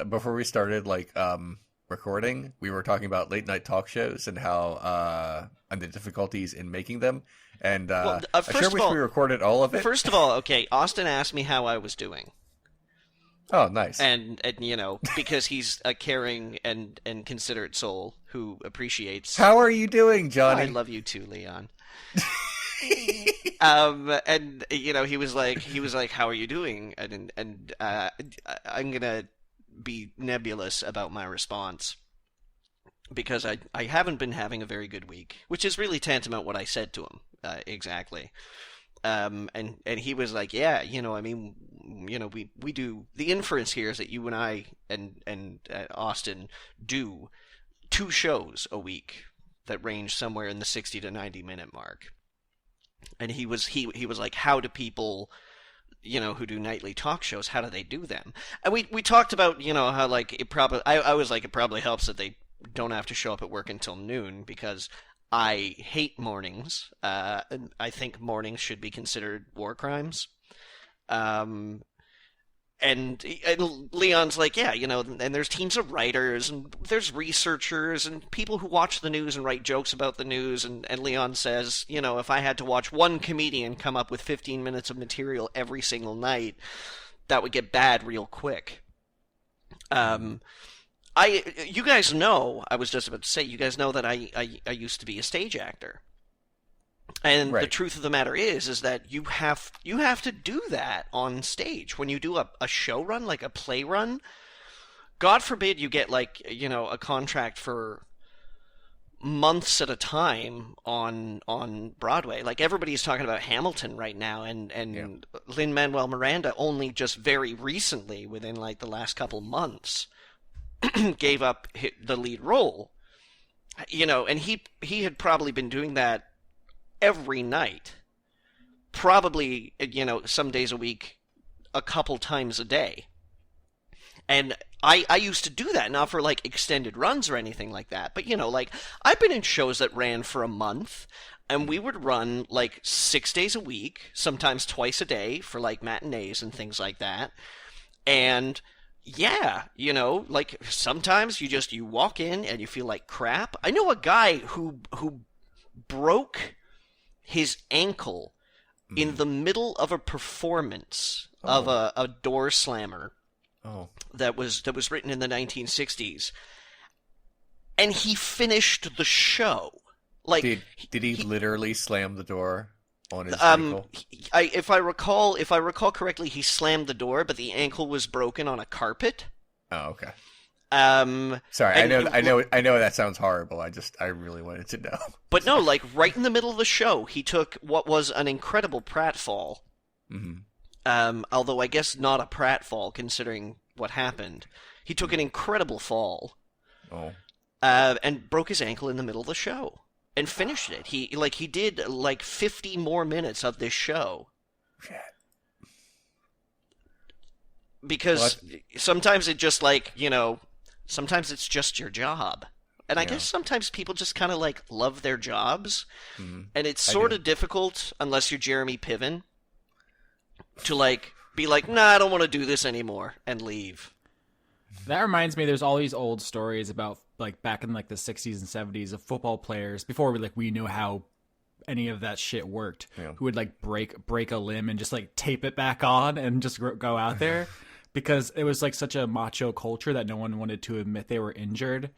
before we started recording, we were talking about late night talk shows and how and the difficulties in making them. And I sure wish we recorded all of it. First of all, okay, Austin asked me how I was doing. Oh, nice. And because he's a caring and considerate soul who appreciates. How are you doing, Johnny? I love you too, Leon. And he was like, how are you doing? And I'm gonna be nebulous about my response because I haven't been having a very good week, which is really tantamount what I said to him exactly. And he was like, yeah, we do, the inference here is that you and I and Austin do 2 shows a week that range somewhere in the 60 to 90 minute mark. And he was like, how do people, who do nightly talk shows, how do they do them? And we talked about, how it probably, I was like, it probably helps that they don't have to show up at work until noon because I hate mornings. I think mornings should be considered war crimes. And Leon's like, yeah, and there's teams of writers, and there's researchers, and people who watch the news and write jokes about the news, and Leon says, if I had to watch one comedian come up with 15 minutes of material every single night, that would get bad real quick. You guys know, I was just about to say, you guys know that I used to be a stage actor. And right. The truth of the matter is that you have to do that on stage. When you do a show run, like a play run, God forbid you get a contract for months at a time on Broadway. Like everybody's talking about Hamilton right now, and yeah. Lin-Manuel Miranda only just very recently, within the last couple months, gave up the lead role. And he had probably been doing that every night, probably, some days a week, a couple times a day. And I used to do that, not for extended runs or anything like that, but I've been in shows that ran for a month, and we would run 6 days a week, sometimes twice a day for matinees and things like that. And yeah, sometimes you walk in and you feel like crap. I know a guy who broke his ankle in the middle of a performance of a door slammer that was written in the 1960s, and he finished the show. Did he literally slam the door on his ankle? If I recall correctly, he slammed the door, but the ankle was broken on a carpet. Oh, okay. Sorry, I know that sounds horrible. I really wanted to know. But no, right in the middle of the show, he took what was an incredible pratfall. Mm-hmm. Although I guess not a pratfall considering what happened. He took an incredible fall. Oh. And broke his ankle in the middle of the show and finished it. He did 50 more minutes of this show. Shit. Because sometimes it just sometimes it's just your job. And I guess sometimes people just kind of love their jobs. Mm-hmm. And it's sort of difficult, unless you're Jeremy Piven, to be nah, I don't want to do this anymore, and leave. That reminds me, there's all these old stories about back in the 60s and 70s of football players, before we knew how any of that shit worked, who would break a limb and just tape it back on and just go out there. Because it was such a macho culture that no one wanted to admit they were injured,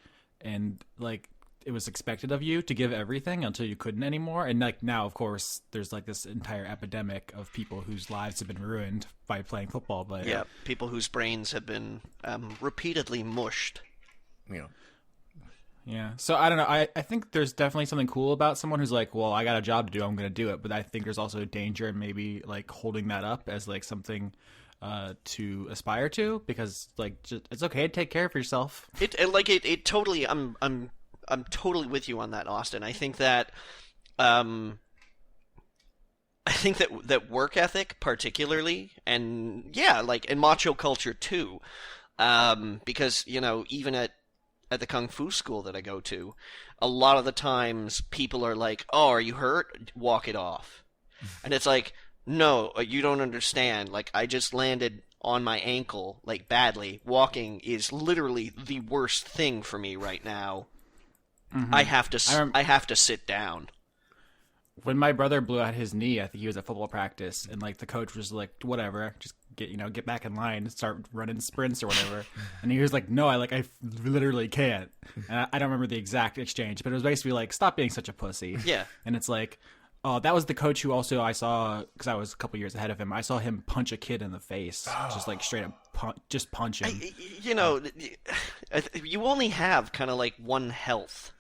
and it was expected of you to give everything until you couldn't anymore. And now, of course, there's this entire epidemic of people whose lives have been ruined by playing football. But yeah, people whose brains have been repeatedly mushed. Yeah. So I don't know. I think there's definitely something cool about someone who's well, I got a job to do, I'm going to do it. But I think there's also a danger in maybe holding that up as something to aspire to, because it's okay to take care of yourself. It totally. I'm totally with you on that, Austin. I think that that work ethic particularly, and and macho culture too, because even at the kung fu school that I go to, a lot of the times people are oh, are you hurt? Walk it off. And it's no, you don't understand. I just landed on my ankle, like badly. Walking is literally the worst thing for me right now. Mm-hmm. I have to sit down. When my brother blew out his knee, I think he was at football practice, and like the coach was like, "Whatever, just get back in line and start running sprints or whatever." And he was like, "No, I literally can't." And I don't remember the exact exchange, but it was basically like, "Stop being such a pussy." Yeah. And it's like, oh, that was the coach who also I saw, because I was a couple years ahead of him. I saw him punch a kid in the face, just like straight up punch him. You only have kind of like one health.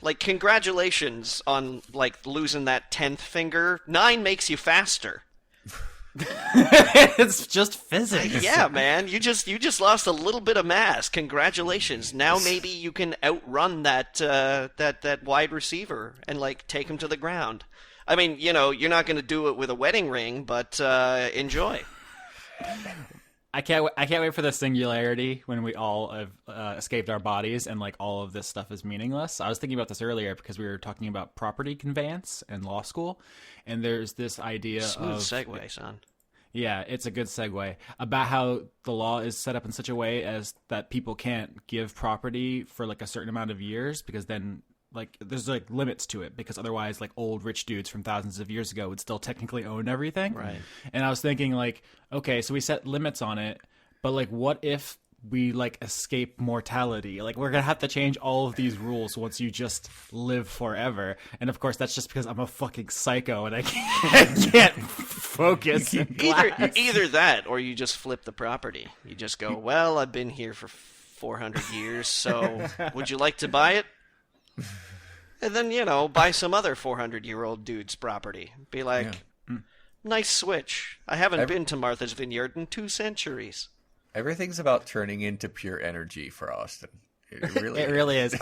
Like, congratulations on like losing that 10th finger. 9 makes you faster. It's just physics. Yeah, man. You just lost a little bit of mass. Congratulations. Now maybe you can outrun that wide receiver and like take him to the ground. I mean, you're not going to do it with a wedding ring, but enjoy. I can't wait for the singularity when we all have escaped our bodies and like all of this stuff is meaningless. I was thinking about this earlier because we were talking about property conveyance in law school, and there's this idea Smooth segue, son. Yeah, it's a good segue about how the law is set up in such a way as that people can't give property for like a certain amount of years, because then like there's like limits to it, because otherwise like old rich dudes from thousands of years ago would still technically own everything. Right. And I was thinking like, okay, so we set limits on it, but like what if we like escape mortality? Like we're gonna have to change all of these rules once you just live forever. And of course that's just because I'm a fucking psycho and I can't focus. Either that or you just flip the property. You just go, well, I've been here for 400 years, so would you like to buy it? And then, buy some other 400-year-old dude's property. Be like, nice switch. I haven't been to Martha's Vineyard in 2 centuries. Everything's about turning into pure energy for Austin. It really it really is.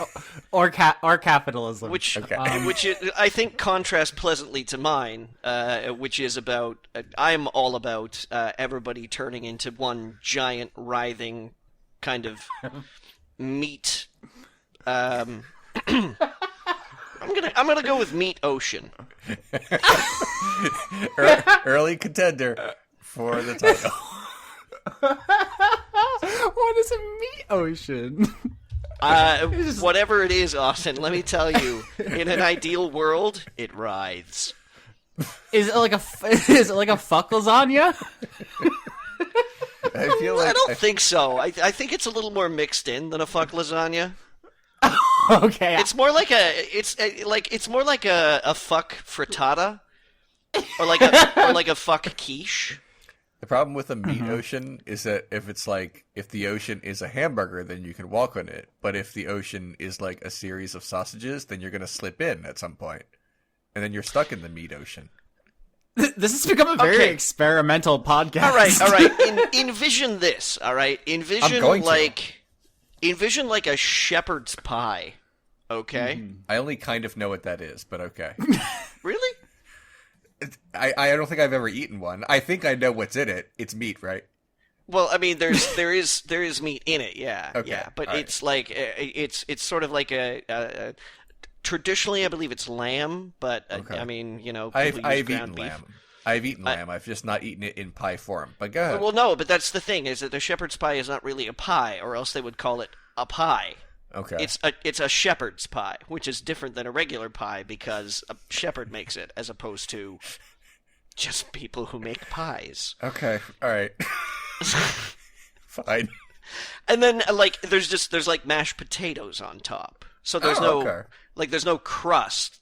Or capitalism. Which I think contrasts pleasantly to mine, which is about, I'm all about everybody turning into one giant writhing kind of meat. I'm gonna go with meat ocean. Early contender for the title. What is a meat ocean? Whatever it is, Austin, let me tell you, in an ideal world, it writhes. Is it like a fuck lasagna? I don't think so. I think it's a little more mixed in than a fuck lasagna. Okay. It's more like a fuck frittata, or like a fuck quiche. The problem with a meat ocean is that if the ocean is a hamburger, then you can walk on it. But if the ocean is like a series of sausages, then you're going to slip in at some point. And then you're stuck in the meat ocean. This has become a very experimental podcast. All right. Envision this, all right? Envision like a shepherd's pie, okay? I only kind of know what that is, but okay. Really? I don't think I've ever eaten one. I think I know what's in it. It's meat, right? Well, I mean, there is meat in it, yeah. Okay. Yeah, but All it's like it's sort of like a traditionally, I believe it's lamb, but I mean, I've eaten lamb. I've eaten lamb. I've just not eaten it in pie form. But go ahead. Well, no, but that's the thing, is that the shepherd's pie is not really a pie, or else they would call it a pie. Okay. It's a shepherd's pie, which is different than a regular pie because a shepherd makes it, as opposed to just people who make pies. Okay. All right. Fine. And then there's like mashed potatoes on top. So there's there's no crust.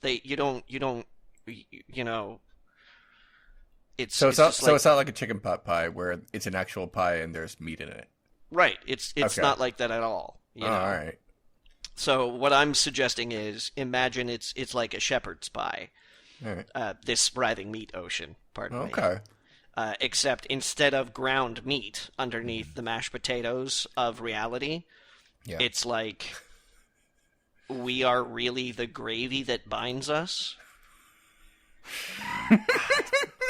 It's not like a chicken pot pie where it's an actual pie and there's meat in it. Right. It's not like that at all. All right. So what I'm suggesting is, imagine it's like a shepherd's pie. All right. This writhing meat ocean, pardon me. Okay. Except instead of ground meat underneath the mashed potatoes of reality, it's like we are really the gravy that binds us.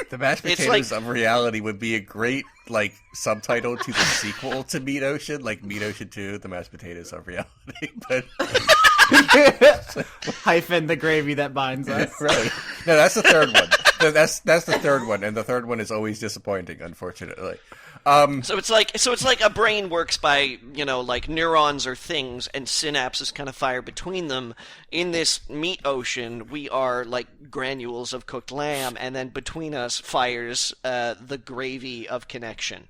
The mashed potatoes of reality would be a great subtitle to the sequel to Meat Ocean, like Meat Ocean 2, the mashed potatoes of reality. But hyphen the gravy that binds us. Right. No, that's the third one. That's the third one, and the third one is always disappointing, unfortunately. So it's like a brain works by, like neurons or things, and synapses kind of fire between them. In this meat ocean, we are like granules of cooked lamb, and then between us fires the gravy of connection.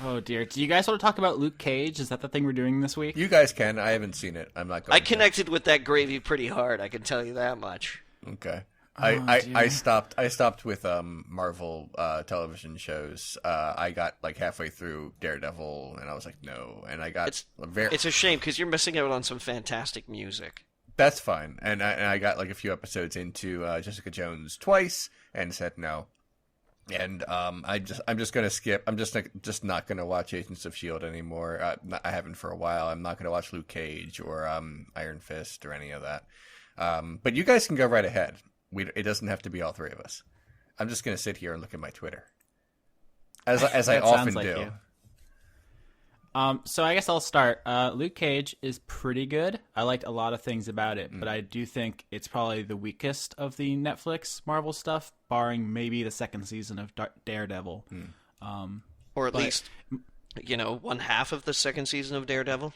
Oh dear. Do you guys want to talk about Luke Cage? Is that the thing we're doing this week? You guys can. I haven't seen it. I'm not going I connected with that gravy pretty hard, I can tell you that much. Okay. I stopped with Marvel television shows. I got like halfway through Daredevil, and I was like, no. And I got it's a shame because you're missing out on some fantastic music. That's fine. And I got like a few episodes into Jessica Jones twice, and said no. And I'm just gonna skip. I'm just not gonna watch Agents of S.H.I.E.L.D. anymore. I haven't for a while. I'm not gonna watch Luke Cage or Iron Fist or any of that. But you guys can go right ahead. It doesn't have to be all three of us. I'm just gonna sit here and look at my Twitter, as I often do. You. So I guess I'll start. Luke Cage is pretty good. I liked a lot of things about it, but I do think it's probably the weakest of the Netflix Marvel stuff, barring maybe the second season of Daredevil. Or at least, one half of the second season of Daredevil.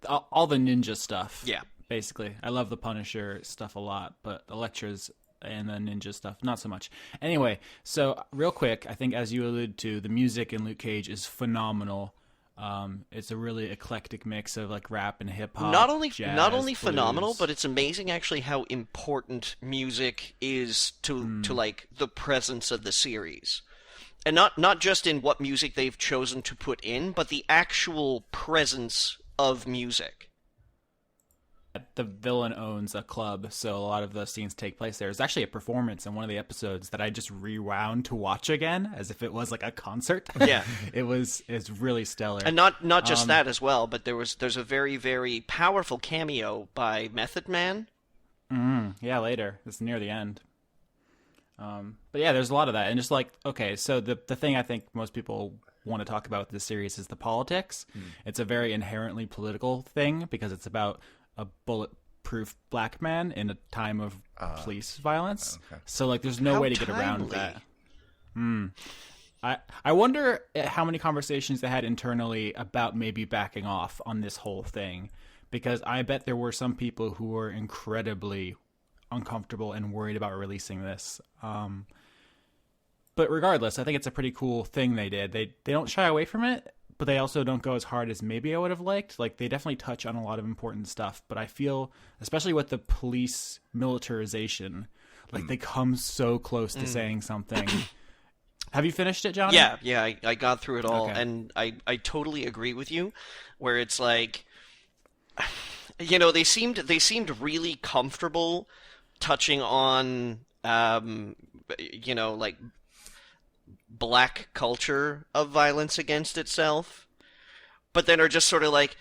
All the ninja stuff. Yeah. Basically. I love the Punisher stuff a lot, but Elektra's and the ninja stuff, not so much. Anyway, so real quick, I think as you alluded to, the music in Luke Cage is phenomenal. It's a really eclectic mix of like rap and hip hop. Not only blues. phenomenal, but it's amazing actually how important music is to like the presence of the series, and not just in what music they've chosen to put in, but the actual presence of music. The villain owns a club, so a lot of the scenes take place there. There's actually a performance in one of the episodes that I just rewound to watch again, as if it was like a concert. Yeah, it's really stellar. And not just that as well, but there's a very, very powerful cameo by Method Man. Yeah, later. It's near the end. But yeah, there's a lot of that, and just like so the thing I think most people want to talk about with this series is the politics. It's a very inherently political thing because it's about a bulletproof black man in a time of police violence. Okay. So like there's no way to get around that. I wonder how many conversations they had internally about maybe backing off on this whole thing, because I bet there were some people who were incredibly uncomfortable and worried about releasing this. But regardless, I think it's a pretty cool thing they did. They don't shy away from it, but they also don't go as hard as maybe I would have liked. Like, they definitely touch on a lot of important stuff, but I feel, especially with the police militarization, like they come so close to saying something. Have you finished it, Johnny? Yeah, I got through it all, and I totally agree with you, where it's like, they seemed really comfortable touching on, like black culture of violence against itself, but then are just sort of like,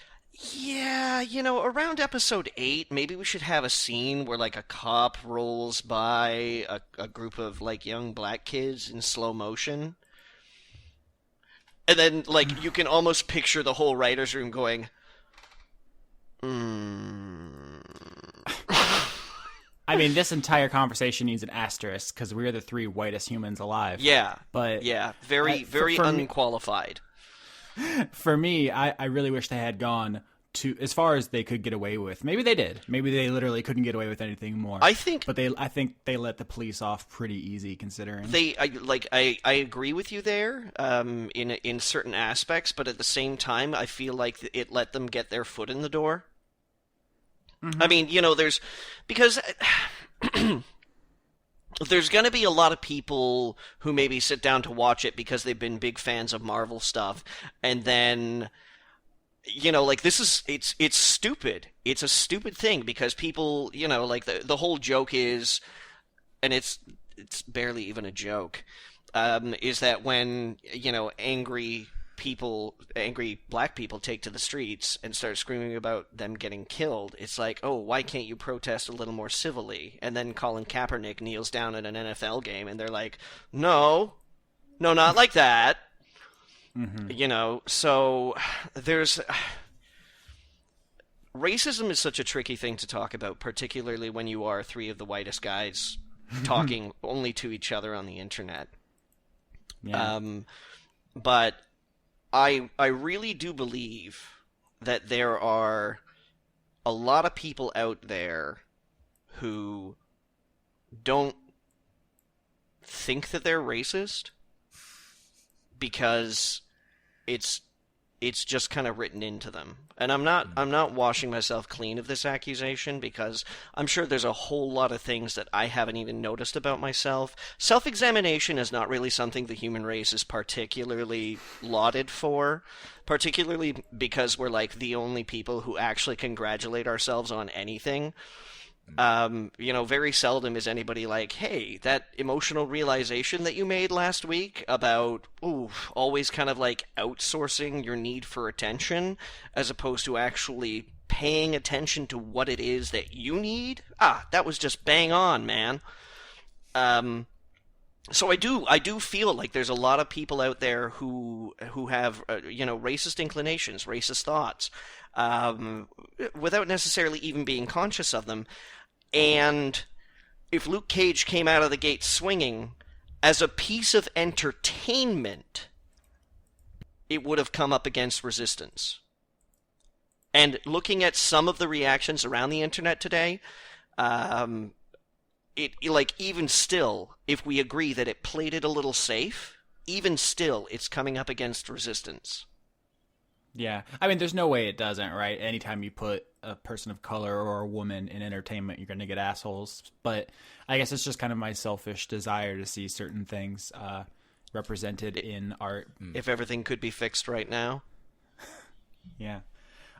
yeah, around episode 8, maybe we should have a scene where like a cop rolls by a group of like young black kids in slow motion. And then like you can almost picture the whole writer's room going, I mean, this entire conversation needs an asterisk because we're the 3 whitest humans alive. Yeah. But yeah, very unqualified. For me, I really wish they had gone to as far as they could get away with. Maybe they did. Maybe they literally couldn't get away with anything more. I think they let the police off pretty easy, considering I agree with you there in certain aspects, but at the same time, I feel like it let them get their foot in the door. I mean, because there's going to be a lot of people who maybe sit down to watch it because they've been big fans of Marvel stuff, and then, it's stupid. It's a stupid thing because people, like the whole joke is, and it's barely even a joke, is that when, angry black people take to the streets and start screaming about them getting killed, it's like, oh, why can't you protest a little more civilly? And then Colin Kaepernick kneels down at an NFL game and they're like, no, not like that. So there's racism is such a tricky thing to talk about, particularly when you are 3 of the whitest guys talking only to each other on the internet. Yeah. But I really do believe that there are a lot of people out there who don't think that they're racist because it's just kind of written into them. And I'm not washing myself clean of this accusation, because I'm sure there's a whole lot of things that I haven't even noticed about myself. Self-examination is not really something the human race is particularly lauded for, particularly because we're like the only people who actually congratulate ourselves on anything. Very seldom is anybody like, hey, that emotional realization that you made last week about, always kind of like outsourcing your need for attention as opposed to actually paying attention to what it is that you need. That was just bang on, man. So I do feel like there's a lot of people out there who have, racist inclinations, racist thoughts, without necessarily even being conscious of them. And if Luke Cage came out of the gate swinging, as a piece of entertainment, it would have come up against resistance. And looking at some of the reactions around the internet today, even still, if we agree that it played it a little safe, even still, it's coming up against resistance. Yeah. I mean, there's no way it doesn't, right? Anytime you put a person of color or a woman in entertainment, you're going to get assholes. But I guess it's just kind of my selfish desire to see certain things represented in art. If everything could be fixed right now. Yeah.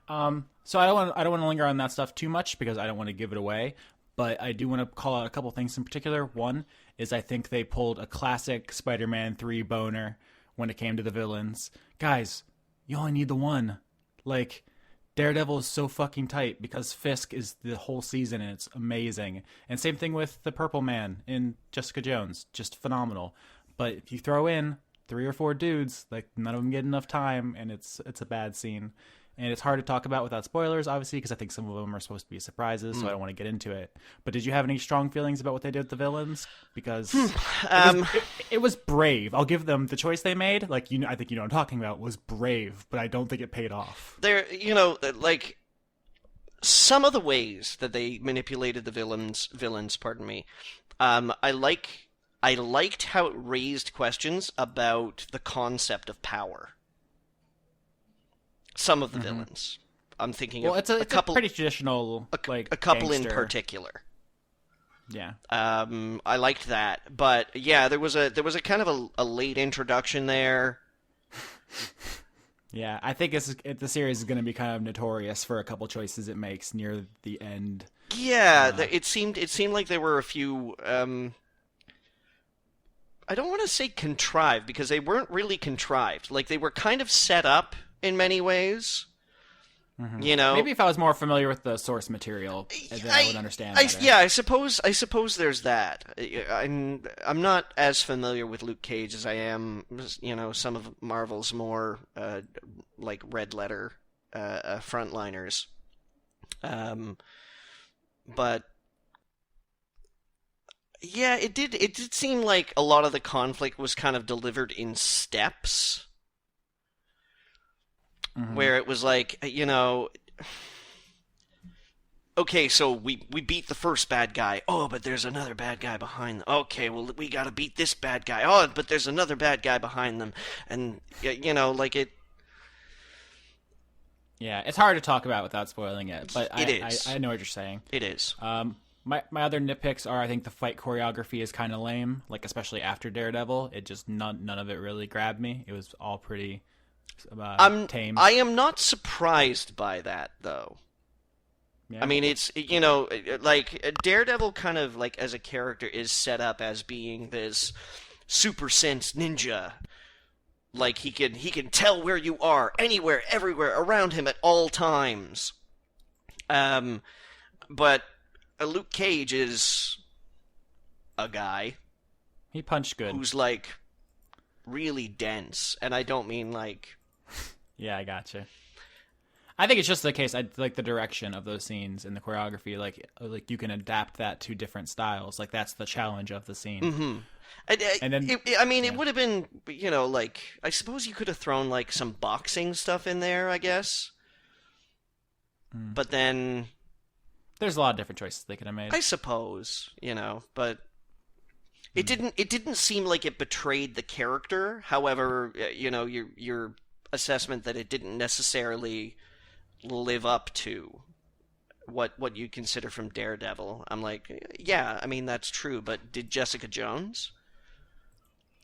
So I don't want to linger on that stuff too much because I don't want to give it away. But I do want to call out a couple things in particular. One is I think they pulled a classic Spider-Man 3 boner when it came to the villains. Guys, you only need the one. Like, Daredevil is so fucking tight because Fisk is the whole season and it's amazing. And same thing with the Purple Man in Jessica Jones. Just phenomenal. But if you throw in 3 or 4 dudes, like, none of them get enough time and it's a bad scene. And it's hard to talk about without spoilers, obviously, because I think some of them are supposed to be surprises, so I don't want to get into it. But did you have any strong feelings about what they did with the villains? Because it was brave. I'll give them the choice they made. Like, I think you know what I'm talking about, was brave, but I don't think it paid off. Some of the ways that they manipulated the villains, I liked how it raised questions about the concept of power. Some of the villains. I'm thinking of it's a couple, pretty traditional, a couple gangster. in particular. Yeah. I liked that, but yeah, there was a kind of a late introduction there. Yeah, I think the series is going to be kind of notorious for a couple choices it makes near the end. Yeah, it seemed like there were a few. I don't want to say contrived because they weren't really contrived. Like, they were kind of set up in many ways. Mm-hmm. Maybe if I was more familiar with the source material, then I would understand better. I suppose there's that. I'm not as familiar with Luke Cage as I am, some of Marvel's more like red letter frontliners. But yeah, it did seem like a lot of the conflict was kind of delivered in steps. Mm-hmm. Where it was like, okay, so we beat the first bad guy. Oh, but there's another bad guy behind them. Okay, well, we gotta beat this bad guy. Oh, but there's another bad guy behind them. And, like it... Yeah, it's hard to talk about without spoiling it, but it is. I know what you're saying. It is. My other nitpicks are I think the fight choreography is kind of lame, like especially after Daredevil. It just, none of it really grabbed me. It was all pretty... tame. I am not surprised by that, though. Yeah. I mean, it's, like, Daredevil kind of, like, as a character is set up as being this super sense ninja. Like, he can tell where you are, anywhere, everywhere, around him at all times. But Luke Cage is a guy. He punched good. Who's, like, really dense. And I don't mean, like... Yeah, I gotcha. I think it's just the case. I like the direction of those scenes and the choreography. Like you can adapt that to different styles. Like that's the challenge of the scene. Mm-hmm. And then, it would have been, like, I suppose you could have thrown, like, some boxing stuff in there, I guess. But then... There's a lot of different choices they could have made. I suppose, but... It didn't seem like it betrayed the character. However, your assessment that it didn't necessarily live up to what you consider from Daredevil. I'm like, yeah, I mean, that's true, but did Jessica Jones?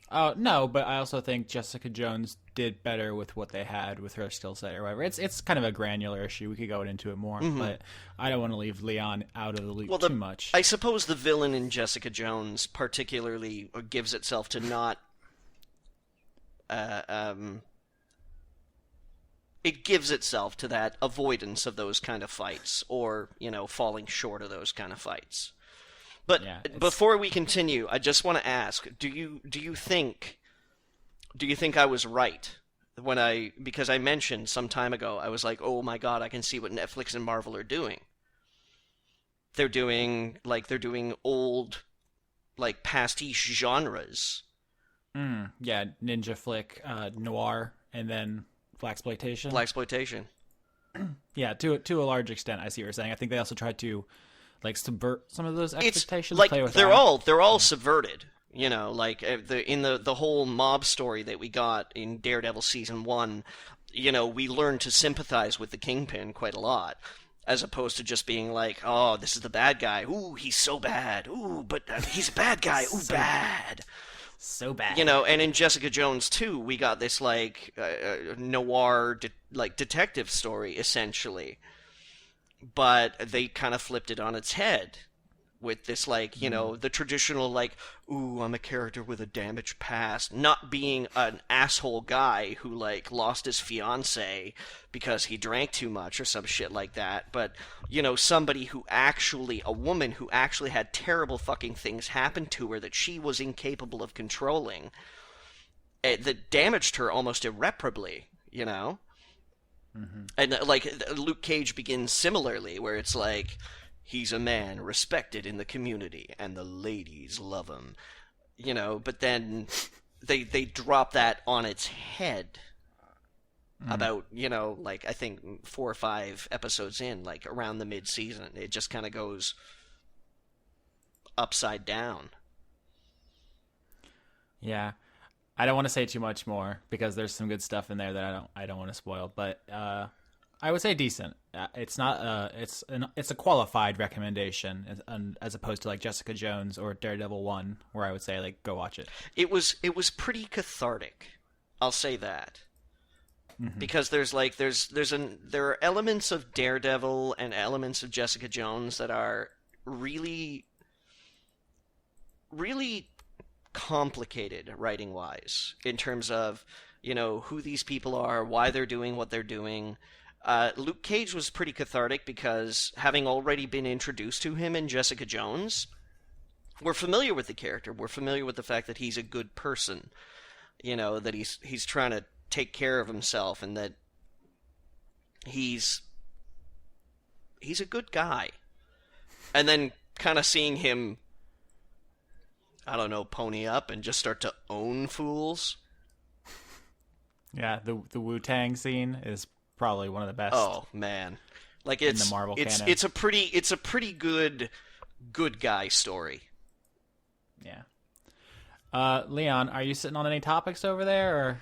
No, but I also think Jessica Jones did better with what they had with her skill set or whatever. It's kind of a granular issue. We could go into it more, but I don't want to leave Leon out of the loop too much. I suppose the villain in Jessica Jones particularly gives itself to not... it gives itself to that avoidance of those kind of fights, or, falling short of those kind of fights. But before we continue, I just want to ask: Do you think I was right because I mentioned some time ago, I was like, oh my god, I can see what Netflix and Marvel are doing. They're doing old, like, pastiche genres. Yeah, ninja flick, noir, and then blaxploitation. Yeah, to a large extent, I see what you're saying. I think they also tried to, like, subvert some of those expectations. It's like they're all subverted. Like the whole mob story that we got in Daredevil season 1. We learned to sympathize with the Kingpin quite a lot, as opposed to just being like, oh, this is the bad guy. Ooh, he's so bad. Ooh, but he's a bad guy. Ooh, bad. So bad. And in Jessica Jones 2, we got this, like, noir, detective story, essentially. But they kind of flipped it on its head with this, like, the traditional, like, ooh, I'm a character with a damaged past, not being an asshole guy who, like, lost his fiancée because he drank too much or some shit like that, but, somebody a woman who actually had terrible fucking things happen to her that she was incapable of controlling, that damaged her almost irreparably, And, like, Luke Cage begins similarly, where it's like, he's a man respected in the community, and the ladies love him. But then they drop that on its head about, like, I think 4 or 5 episodes in, like, around the mid-season. It just kind of goes upside down. Yeah. I don't want to say too much more because there's some good stuff in there that I don't want to spoil, but I would say decent. It's not it's a qualified recommendation as opposed to, like, Jessica Jones or Daredevil 1, where I would say, like, go watch it. It was pretty cathartic. I'll say that. Because there are elements of Daredevil and elements of Jessica Jones that are really, really complicated writing-wise in terms of, who these people are, why they're doing what they're doing. Luke Cage was pretty cathartic because, having already been introduced to him in Jessica Jones, we're familiar with the character. We're familiar with the fact that he's a good person. That he's trying to take care of himself, and that he's a good guy. And then kind of seeing him, I don't know, pony up and just start to own fools. Yeah, the Wu-Tang scene is probably one of the best. Oh man, like, it's in the Marvel canon. It's a pretty good guy story. Yeah. Leon, are you sitting on any topics over there, or?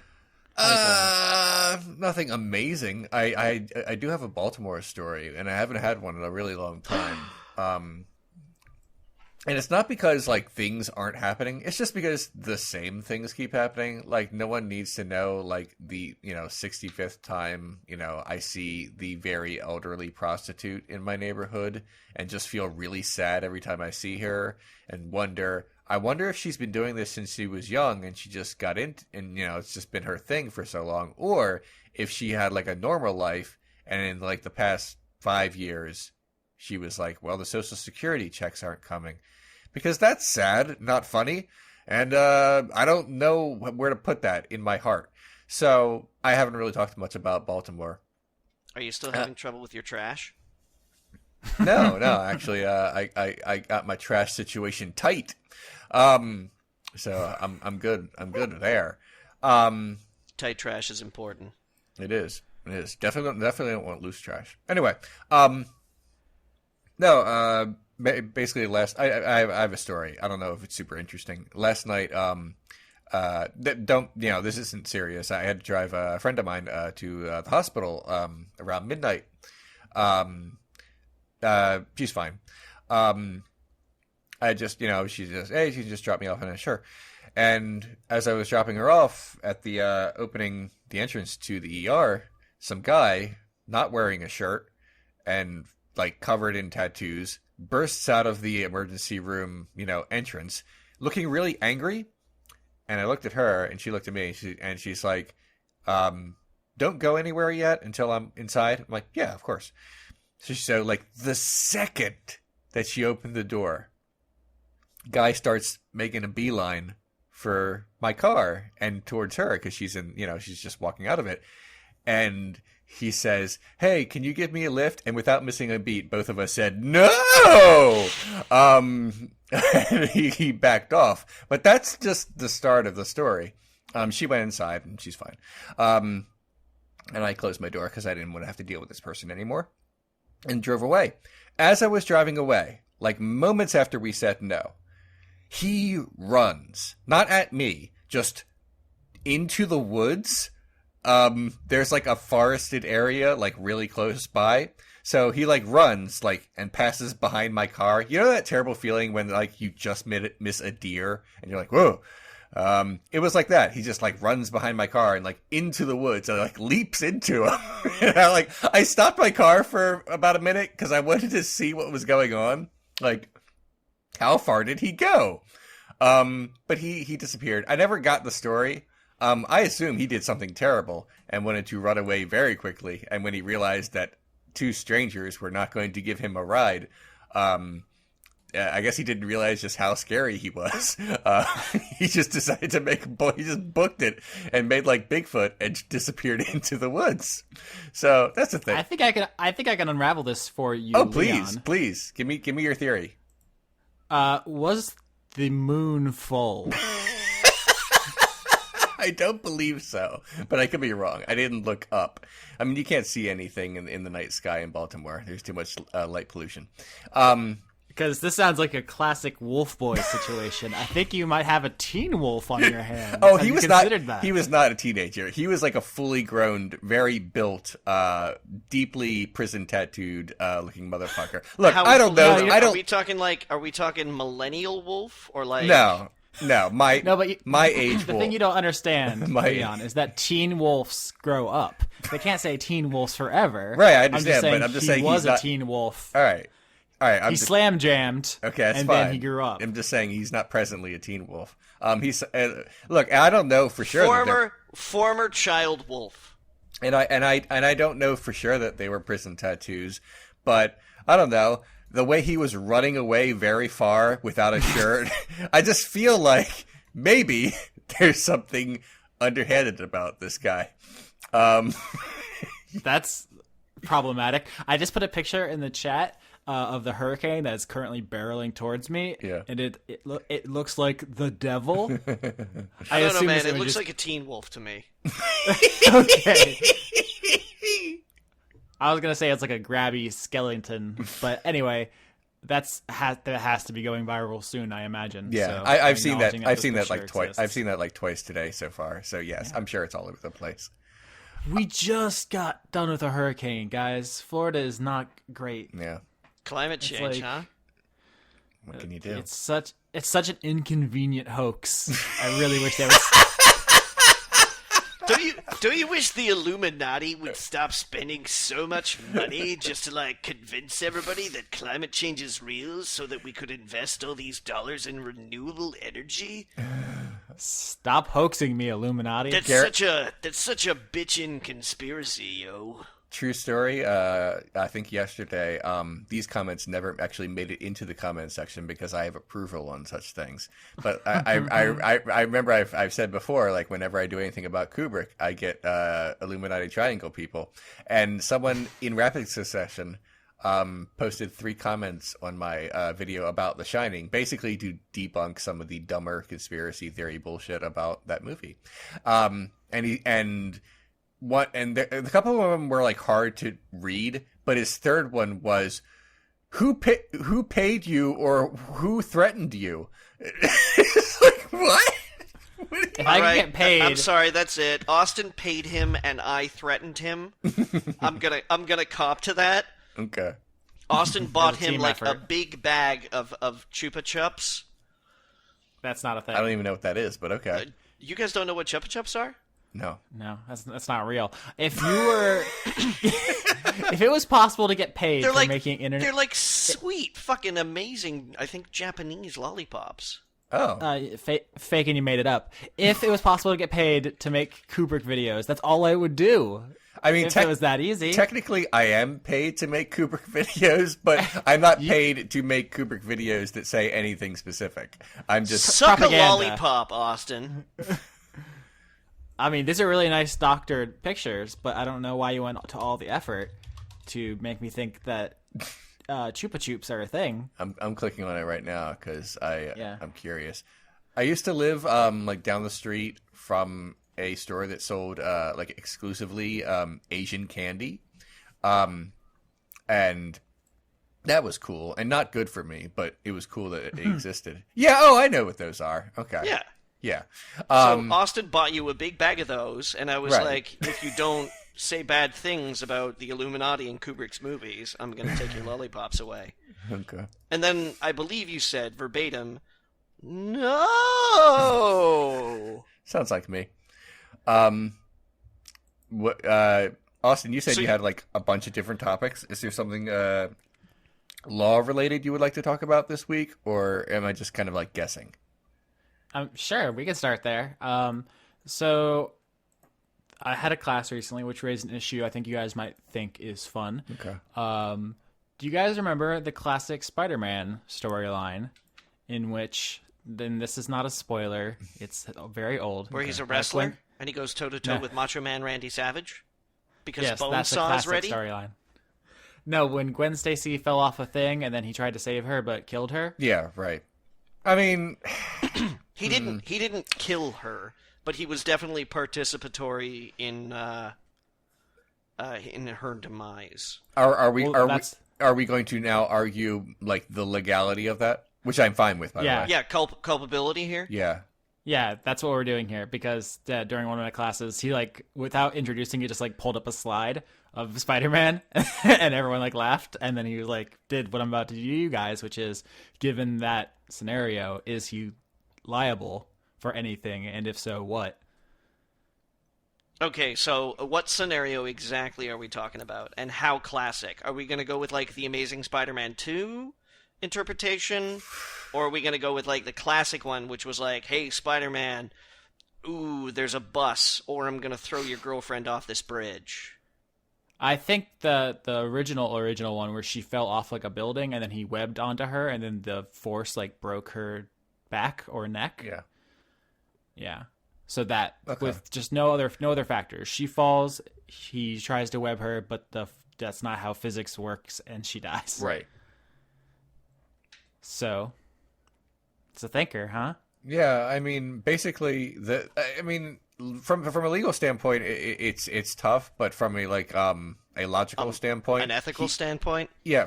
Nothing amazing. I do have a Baltimore story, and I haven't had one in a really long time. And it's not because, like, things aren't happening. It's just because the same things keep happening. Like, no one needs to know, like, the, 65th time, I see the very elderly prostitute in my neighborhood and just feel really sad every time I see her and I wonder if she's been doing this since she was young and she just got in and, it's just been her thing for so long. Or if she had, like, a normal life and in, like, the past 5 years, she was like, well, the Social Security checks aren't coming. Because that's sad, not funny, and I don't know where to put that in my heart. So I haven't really talked much about Baltimore. Are you still having trouble with your trash? No, actually, I got my trash situation tight. So I'm good. I'm good there. Tight trash is important. It is. Definitely don't want loose trash. Anyway, no, basically I have a story. I don't know if it's super interesting. Last night, this isn't serious. I had to drive a friend of mine to the hospital around midnight. She's fine. I just, she just dropped me off, and sure. And as I was dropping her off at the opening the entrance to the ER, some guy not wearing a shirt and like covered in tattoos bursts out of the emergency room, entrance, looking really angry. And I looked at her, and she looked at me, and she's like, "Don't go anywhere yet until I'm inside." I'm like, "Yeah, of course." So like the second that she opened the door, guy starts making a beeline for my car and towards her because she's she's just walking out of it. And he says, "Hey, can you give me a lift?" And without missing a beat, both of us said, "No!" And he backed off. But that's just the start of the story. She went inside, and she's fine. And I closed my door because I didn't want to have to deal with this person anymore, and drove away. As I was driving away, like moments after we said no, he runs, not at me, just into the woods. There's like a forested area, like really close by. So he like runs like and passes behind my car. You know that terrible feeling when like you just miss a deer and you're like, whoa. It was like that. He just like runs behind my car and like into the woods and like leaps into him. And I stopped my car for about a minute because I wanted to see what was going on. Like, how far did he go? But he disappeared. I never got the story. I assume he did something terrible and wanted to run away very quickly. And when he realized that two strangers were not going to give him a ride, I guess he didn't realize just how scary he was. He just decided to he just booked it and made like Bigfoot and disappeared into the woods. So that's the thing. I think I can unravel this for you. Oh, please, Leon. please give me your theory. Was the moon full? I don't believe so, but I could be wrong. I didn't look up. I mean, you can't see anything in the night sky in Baltimore. There's too much light pollution. Because this sounds like a classic Wolf Boy situation. I think you might have a teen wolf on your hands. Oh, Have he you was not. considered that? He was not a teenager. He was like a fully grown, very built, deeply prison tattooed looking motherfucker. Look, I don't know. I don't. Are we talking millennial wolf or like? No, my age. The thing you don't understand, Leon, is that teen wolves grow up. They can't say teen wolves forever. Right, I understand, I'm just saying he was a teen wolf. All right. He slam jammed. Okay, that's and fine. Then he grew up. I'm just saying he's not presently a teen wolf. He's look. I don't know for sure. Former child wolf. And I don't know for sure that they were prison tattoos, but I don't know. The way he was running away very far without a shirt, I just feel like maybe there's something underhanded about this guy. That's problematic. I just put a picture in the chat of the hurricane that's currently barreling towards me. Yeah. And it looks like the devil. I don't know, man. It looks like a teen wolf to me. Okay. I was gonna say it's like a grabby skeleton, but anyway, that has to be going viral soon, I imagine. Yeah, so I've seen that. I've seen that like twice. Exists. I've seen that like twice today so far. So yes, yeah. I'm sure it's all over the place. We just got done with a hurricane, guys. Florida is not great. Yeah. Climate change, huh? What can you do? It's such an inconvenient hoax. I really wish there was. Don't you wish the Illuminati would stop spending so much money just to like convince everybody that climate change is real so that we could invest all these dollars in renewable energy? Stop hoaxing me, Illuminati. That's such a bitchin' conspiracy, yo. True story. I think yesterday, these comments never actually made it into the comment section because I have approval on such things. But I remember I've said before, like whenever I do anything about Kubrick, I get Illuminati Triangle people, and someone in rapid succession posted 3 comments on my video about The Shining, basically to debunk some of the dumber conspiracy theory bullshit about that movie. A couple of them were like hard to read, but his third one was, who paid you or who threatened you? It's like, what? If I can get paid, I'm sorry, that's it. Austin paid him and I threatened him. I'm gonna cop to that. Okay. Austin bought him like effort. a big bag of Chupa Chups. That's not a thing. I don't even know what that is, but okay. You guys don't know what Chupa Chups are? No, that's not real. If you were, if it was possible to get paid for making internet, they're like sweet, fucking amazing. I think Japanese lollipops. Oh, fake and you made it up. If it was possible to get paid to make Kubrick videos, that's all I would do. I mean, if it was that easy. Technically, I am paid to make Kubrick videos, but I'm not paid to make Kubrick videos that say anything specific. I'm just suck propaganda. a lollipop, Austin. I mean, these are really nice doctored pictures, but I don't know why you went to all the effort to make me think that Chupa Chups are a thing. I'm clicking on it right now because I'm curious. I used to live like down the street from a store that sold like exclusively Asian candy, and that was cool and not good for me, but it was cool that it existed. Yeah. Oh, I know what those are. Okay. Yeah. Yeah. So Austin bought you a big bag of those, and I was right. like, if you don't say bad things about the Illuminati in Kubrick's movies, I'm going to take your lollipops away. Okay. And then I believe you said verbatim, no! Sounds like me. What, Austin, you said you had like a bunch of different topics. Is there something law related you would like to talk about this week, or am I just kind of like guessing? Sure, we can start there. So I had a class recently which raised an issue I think you guys might think is fun. Okay. Do you guys remember the classic Spider-Man storyline in which, then this is not a spoiler, it's very old. Where he's a wrestler and he goes toe-to-toe with Macho Man Randy Savage? Because yes, Bonesaw that's a classic is ready? storyline. No, when Gwen Stacy fell off a thing and then he tried to save her but killed her. Yeah, right. I mean... He didn't kill her, but he was definitely participatory in her demise. Are we going to now argue like the legality of that? Which I'm fine with, by the way. Yeah, culpability here? Yeah. Yeah, that's what we're doing here, because during one of my classes, he, like, without introducing it, just, like, pulled up a slide of Spider-Man, and everyone, like, laughed, and then he, like, did what I'm about to do to you guys, which is, given that scenario, is he liable for anything, and if so, what? Okay, so what scenario exactly are we talking about, and how classic? Are we going to go with, like, the Amazing Spider-Man 2 interpretation, or are we going to go with, like, the classic one, which was like, hey, Spider-Man, ooh, there's a bus, or I'm going to throw your girlfriend off this bridge? I think the original one where she fell off, like, a building, and then he webbed onto her, and then the force, like, broke her back or neck. Yeah. Yeah. So that, with just no other factors. She falls, he tries to web her, but that's not how physics works, and she dies. Right. So, it's a thinker, huh? Yeah, I mean, basically, from a legal standpoint, it's tough, but from a like a logical standpoint, an ethical standpoint, yeah,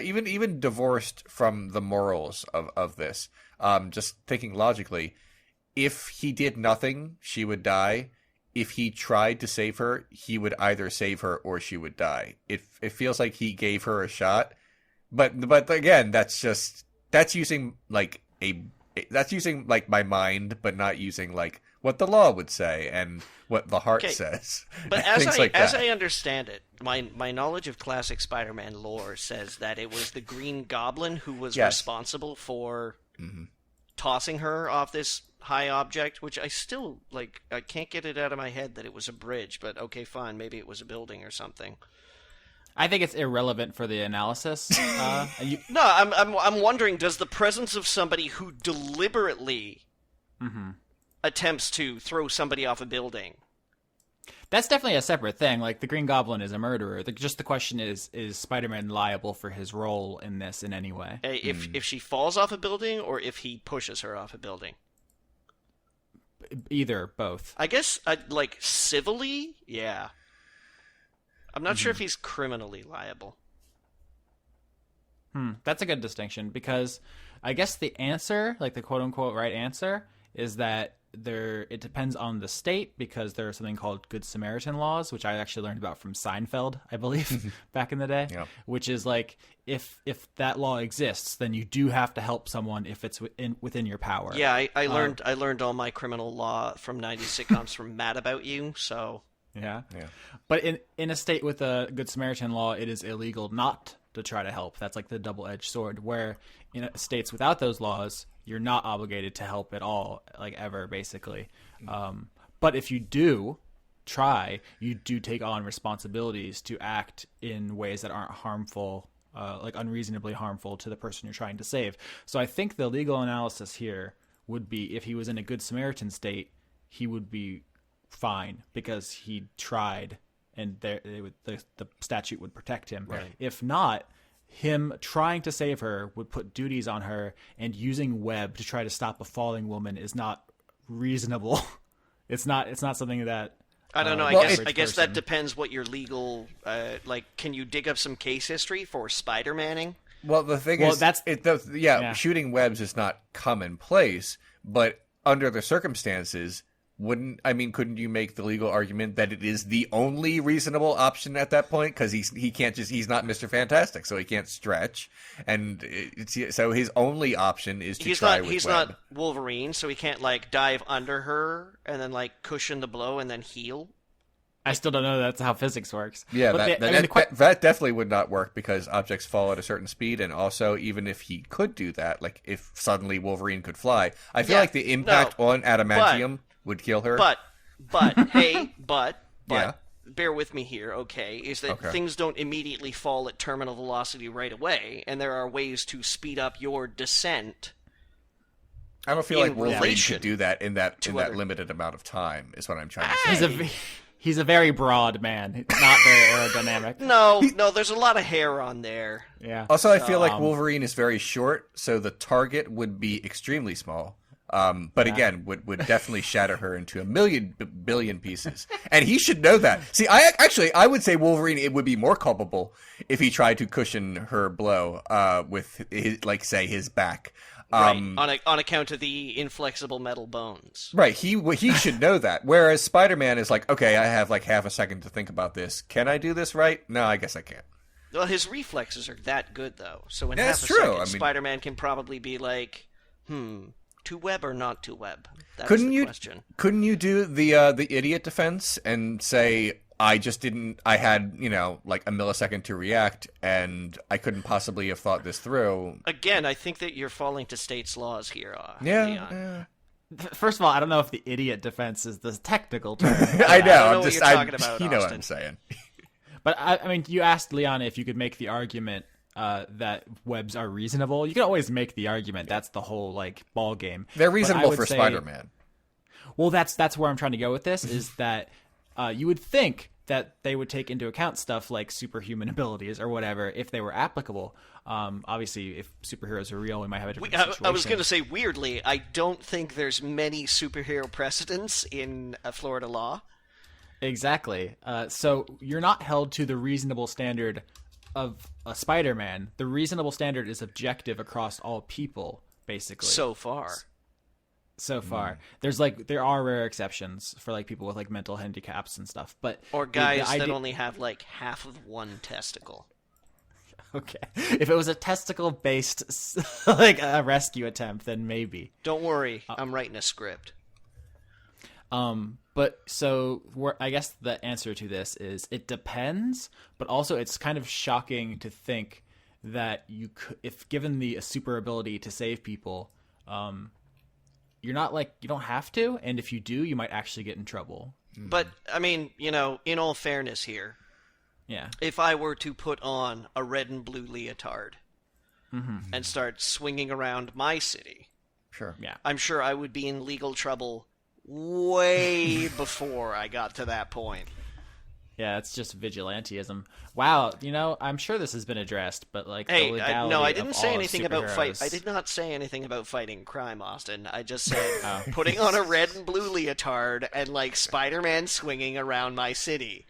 even divorced from the morals of this, just thinking logically, if he did nothing, she would die. If he tried to save her, he would either save her or she would die. It feels like he gave her a shot. But again, that's using like my mind, but not using like what the law would say and what the heart says. But as I understand it, my knowledge of classic Spider-Man lore says that it was the Green Goblin who was responsible for tossing her off this high object, which I still, like, I can't get it out of my head that it was a bridge, but okay, fine, maybe it was a building or something. I think it's irrelevant for the analysis. No, I'm wondering, does the presence of somebody who deliberately attempts to throw somebody off a building... That's definitely a separate thing. Like, the Green Goblin is a murderer. Just the question is Spider-Man liable for his role in this in any way? If she falls off a building, or if he pushes her off a building? Either, both. I guess, like, civilly, yeah. I'm not sure if he's criminally liable. That's a good distinction, because I guess the answer, like the quote-unquote right answer, is that it depends on the state, because there are something called Good Samaritan laws, which I actually learned about from Seinfeld, I believe, back in the day, which is like, if that law exists, then you do have to help someone if it's within your power. Yeah, I learned all my criminal law from 90s sitcoms from Mad About You, so... Yeah. But in a state with a Good Samaritan law, it is illegal not to try to help. That's like the double-edged sword, where in states without those laws, you're not obligated to help at all, like ever, basically. But if you do try, you do take on responsibilities to act in ways that aren't harmful, like unreasonably harmful to the person you're trying to save. So I think the legal analysis here would be, if he was in a Good Samaritan state, he would be fine because he tried, and the statute would protect him. Right. If not, him trying to save her would put duties on her, and using web to try to stop a falling woman is not reasonable. It's not something that I don't know. I guess that depends what your legal like. Can you dig up some case history for Spider-Manning? Well, the thing is, shooting webs is not commonplace, but under the circumstances, couldn't you make the legal argument that it is the only reasonable option at that point? Because he's not Mr. Fantastic, so he can't stretch, and so his only option is to try with web. He's not Wolverine, so he can't like dive under her and then like cushion the blow and then heal. I still don't know that's how physics works. Yeah, that definitely would not work, because objects fall at a certain speed, and also even if he could do that, like if suddenly Wolverine could fly, I feel like the impact on adamantium would kill her. But bear with me here, okay, is that things don't immediately fall at terminal velocity right away, and there are ways to speed up your descent. I don't feel like Wolverine could do that in that limited amount of time, is what I'm trying to say. He's a very broad man, not very aerodynamic. No, there's a lot of hair on there. Yeah. Also, I feel like Wolverine is very short, so the target would be extremely small. But again, would definitely shatter her into a billion pieces, and he should know that. See, I would say Wolverine, it would be more culpable if he tried to cushion her blow with his back. Right, on account of the inflexible metal bones. Right, he should know that. Whereas Spider-Man is like, okay, I have like half a second to think about this. Can I do this right? No, I guess I can't. Well, his reflexes are that good though, so in half a second, Spider-Man can probably be like, to web or not to web? That's the question. Couldn't you do the idiot defense and say, I had, like a millisecond to react, and I couldn't possibly have thought this through? Again, I think that you're falling to states' laws here, Leon. First of all, I don't know if the idiot defense is the technical term. I know. I'm just talking about, you know what I'm saying. But I mean, you asked Leon if you could make the argument that webs are reasonable. You can always make the argument. That's the whole like ball game. They're reasonable for Spider-Man. Well, that's where I'm trying to go with this. Is that you would think that they would take into account stuff like superhuman abilities or whatever if they were applicable. Obviously, if superheroes are real, we might have a different situation. I was going to say, weirdly, I don't think there's many superhero precedents in Florida law. Exactly. So you're not held to the reasonable standard of a Spider-Man. The reasonable standard is objective across all people, basically. So far. There are rare exceptions for like people with like mental handicaps and stuff, but or guys that only have like half of one testicle. Okay, if it was a testicle based like a rescue attempt, then maybe. Don't worry, I'm writing a script. But so I guess the answer to this is it depends, but also it's kind of shocking to think that you could, if given the super ability to save people, you're not like, you don't have to, and if you do, you might actually get in trouble. But, I mean, you know, in all fairness here, if I were to put on a red and blue leotard and start swinging around my city, I'm sure I would be in legal trouble way before I got to that point. Yeah, it's just vigilantism. Wow, you know, I'm sure this has been addressed, but like, hey, the legality I didn't say anything about superheroes. I did not say anything about fighting crime, Austin. I just said putting on a red and blue leotard and like Spider-Man swinging around my city.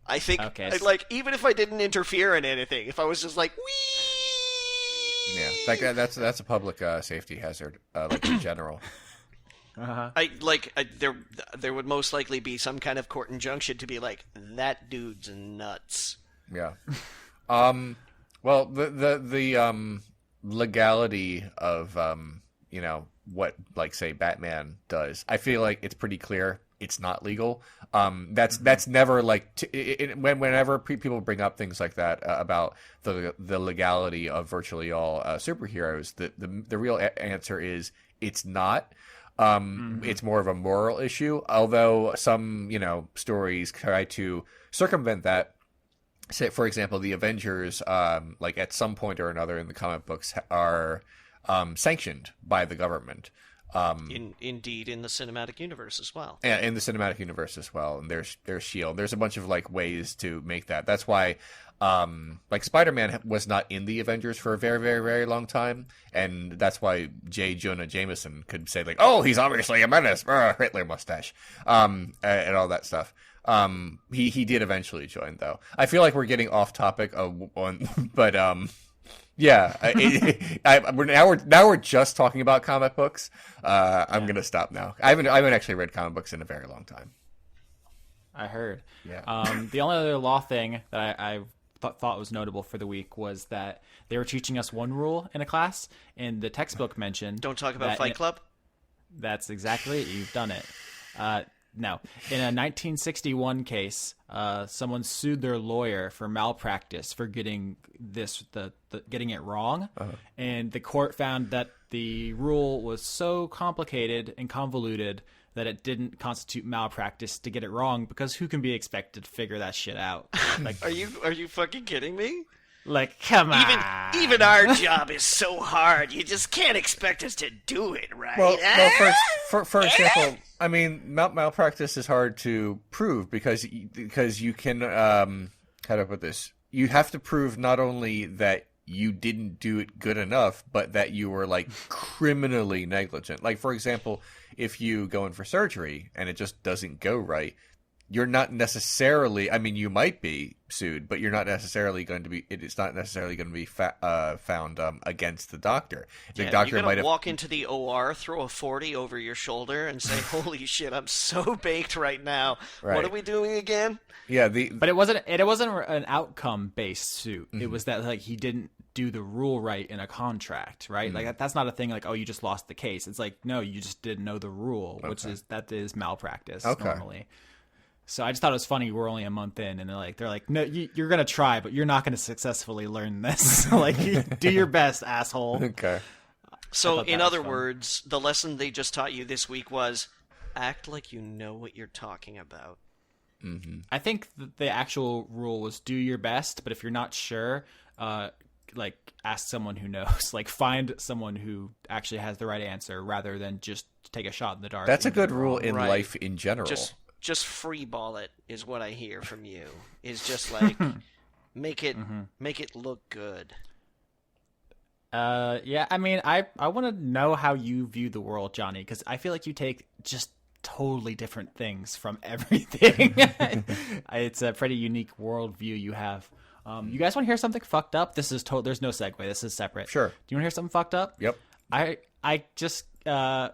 I think, like, even if I didn't interfere in anything, if I was just like, whee! Yeah, like that's a public safety hazard, like in general. There would most likely be some kind of court injunction to be like, that dude's nuts. Yeah. Well, the legality of you know, what, like, say Batman does, I feel like it's pretty clear it's not legal. That's never like whenever people bring up things like that about the legality of virtually all superheroes, the real answer is it's not. It's more of a moral issue, although some, you know, stories try to circumvent that. Say, for example, the Avengers, like at some point or another in the comic books, are sanctioned by the government. Indeed, in the cinematic universe as well. Yeah, in the cinematic universe as well. And there's S.H.I.E.L.D. There's a bunch of like ways to make that. That's why, like, Spider-Man was not in the Avengers for a very, very, very long time, and that's why J. Jonah Jameson could say like, "Oh, he's obviously a menace," Hitler mustache, and all that stuff. He did eventually join, though. I feel like we're getting off topic but yeah, we're just talking about comic books. I'm gonna stop now. I haven't actually read comic books in a very long time. I heard. Yeah. The only other law thing that I thought was notable for the week was that they were teaching us one rule in a class, and the textbook mentioned, don't talk about Fight Club. That's exactly it. You've done it. No. In a 1961 case, someone sued their lawyer for malpractice for getting getting it wrong, and the court found that the rule was so complicated and convoluted that it didn't constitute malpractice to get it wrong, because who can be expected to figure that shit out? Like, are you fucking kidding me? Like, come on. Even our job is so hard. You just can't expect us to do it, right? Well, for example, I mean, malpractice is hard to prove because you can how do I put this? You have to prove not only that you didn't do it good enough, but that you were like criminally negligent. Like, for example, if you go in for surgery and it just doesn't go right, you're not necessarily, I mean, you might be sued, but you're not necessarily going to be, it's not necessarily going to be found against the doctor. The doctor you're might going to walk into the OR, throw a 40 over your shoulder and say, holy shit, I'm so baked right now. Right. What are we doing again? Yeah. But it wasn't an outcome-based suit. Mm-hmm. It was that, like, he didn't do the rule right in a contract, right? Mm-hmm. Like, that's not a thing like, oh, you just lost the case. It's like, no, you just didn't know the rule, which is malpractice normally. So I just thought it was funny. We're only a month in, and they're like, no, you're gonna try, but you're not gonna successfully learn this. Like, do your best, asshole. Okay. So, in other words, the lesson they just taught you this week was act like you know what you're talking about. Mm-hmm. I think the actual rule was do your best, but if you're not sure, like, ask someone who knows. Like, find someone who actually has the right answer rather than just take a shot in the dark. That's a good rule in life in general. Just free ball it is what I hear from you. Is just like make it look good. Yeah, I mean, I want to know how you view the world, Johnny, because I feel like you take just totally different things from everything. It's a pretty unique worldview you have. You guys want to hear something fucked up? This is there's no segue. This is separate. Sure. Do you want to hear something fucked up? Yep. I just okay.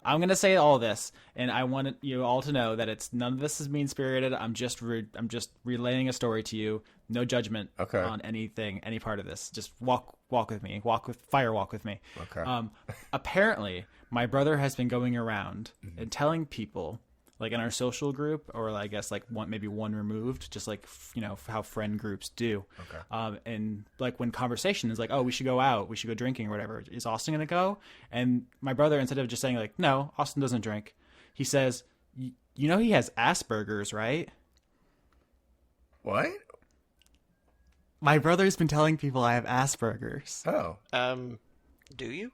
I'm gonna say all this, and I want you all to know that it's none of this is mean spirited. I'm just relaying a story to you. No judgment on anything, any part of this. Just walk with me. Walk with me. Okay. Apparently, my brother has been going around and telling people like in our social group, or I guess like maybe one removed, just like how friend groups do. Okay. And like when conversation is like, oh, we should go out, we should go drinking or whatever. Is Austin gonna go? And my brother, instead of just saying like, no, Austin doesn't drink, he says, you know, he has Asperger's, right? What? My brother's been telling people I have Asperger's. Oh. Do you?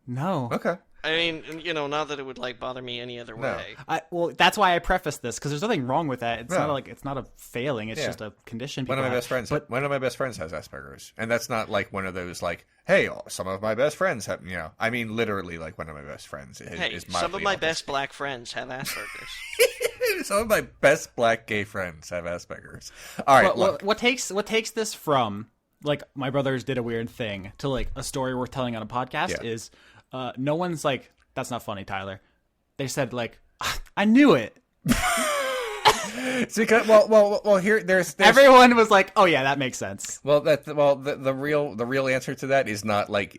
No. Okay. I mean, not that it would like bother me any other way. Well, that's why I prefaced this, because there's nothing wrong with that. It's not a failing. It's just a condition. One of my best friends has Asperger's, and that's not like one of those like, hey, some of my best friends have. I mean, literally, like one of my best friends is some of my best black friends have Asperger's. Some of my best black gay friends have Asperger's. All right, look. What takes this from like my brothers did a weird thing to like a story worth telling on a podcast is. No one's like, that's not funny, Tyler. They said like, I knew it. It's because, well, here there's everyone was like, oh yeah, that makes sense. Well, the real answer to that is not like,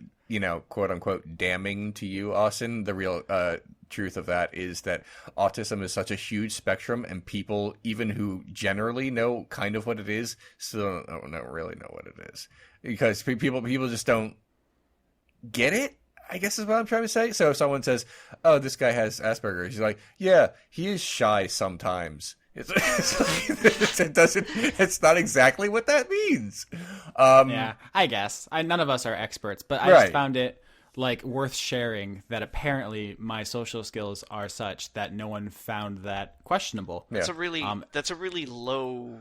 quote unquote damning to you, Austin. The real truth of that is that autism is such a huge spectrum, and people, even who generally know kind of what it is, still don't really know what it is, because people just don't get it, I guess is what I'm trying to say. So if someone says, oh, this guy has Asperger's, you're like, yeah, he is shy sometimes. It's not exactly what that means. Yeah, I guess. None of us are experts, but I just found it like worth sharing that apparently my social skills are such that no one found that questionable. That's a really low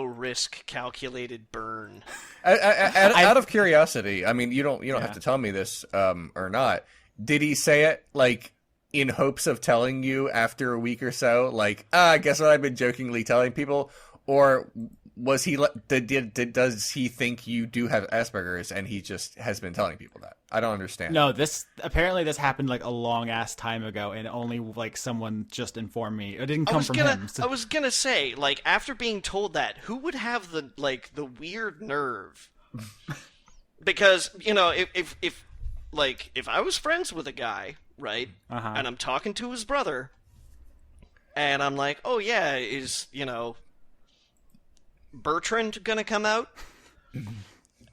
risk calculated burn. Out of curiosity, I mean, you don't have to tell me this or not. Did he say it like in hopes of telling you after a week or so, like, guess what I've been jokingly telling people? Or was he does he think you do have Asperger's and he just has been telling people that? I don't understand. No, this happened like a long ass time ago, and only like someone just informed me. It didn't come from him. So. I was gonna say, like, after being told that, who would have the weird nerve? Because if I was friends with a guy, right, and I'm talking to his brother, and I'm like, oh yeah, is Bertrand gonna come out?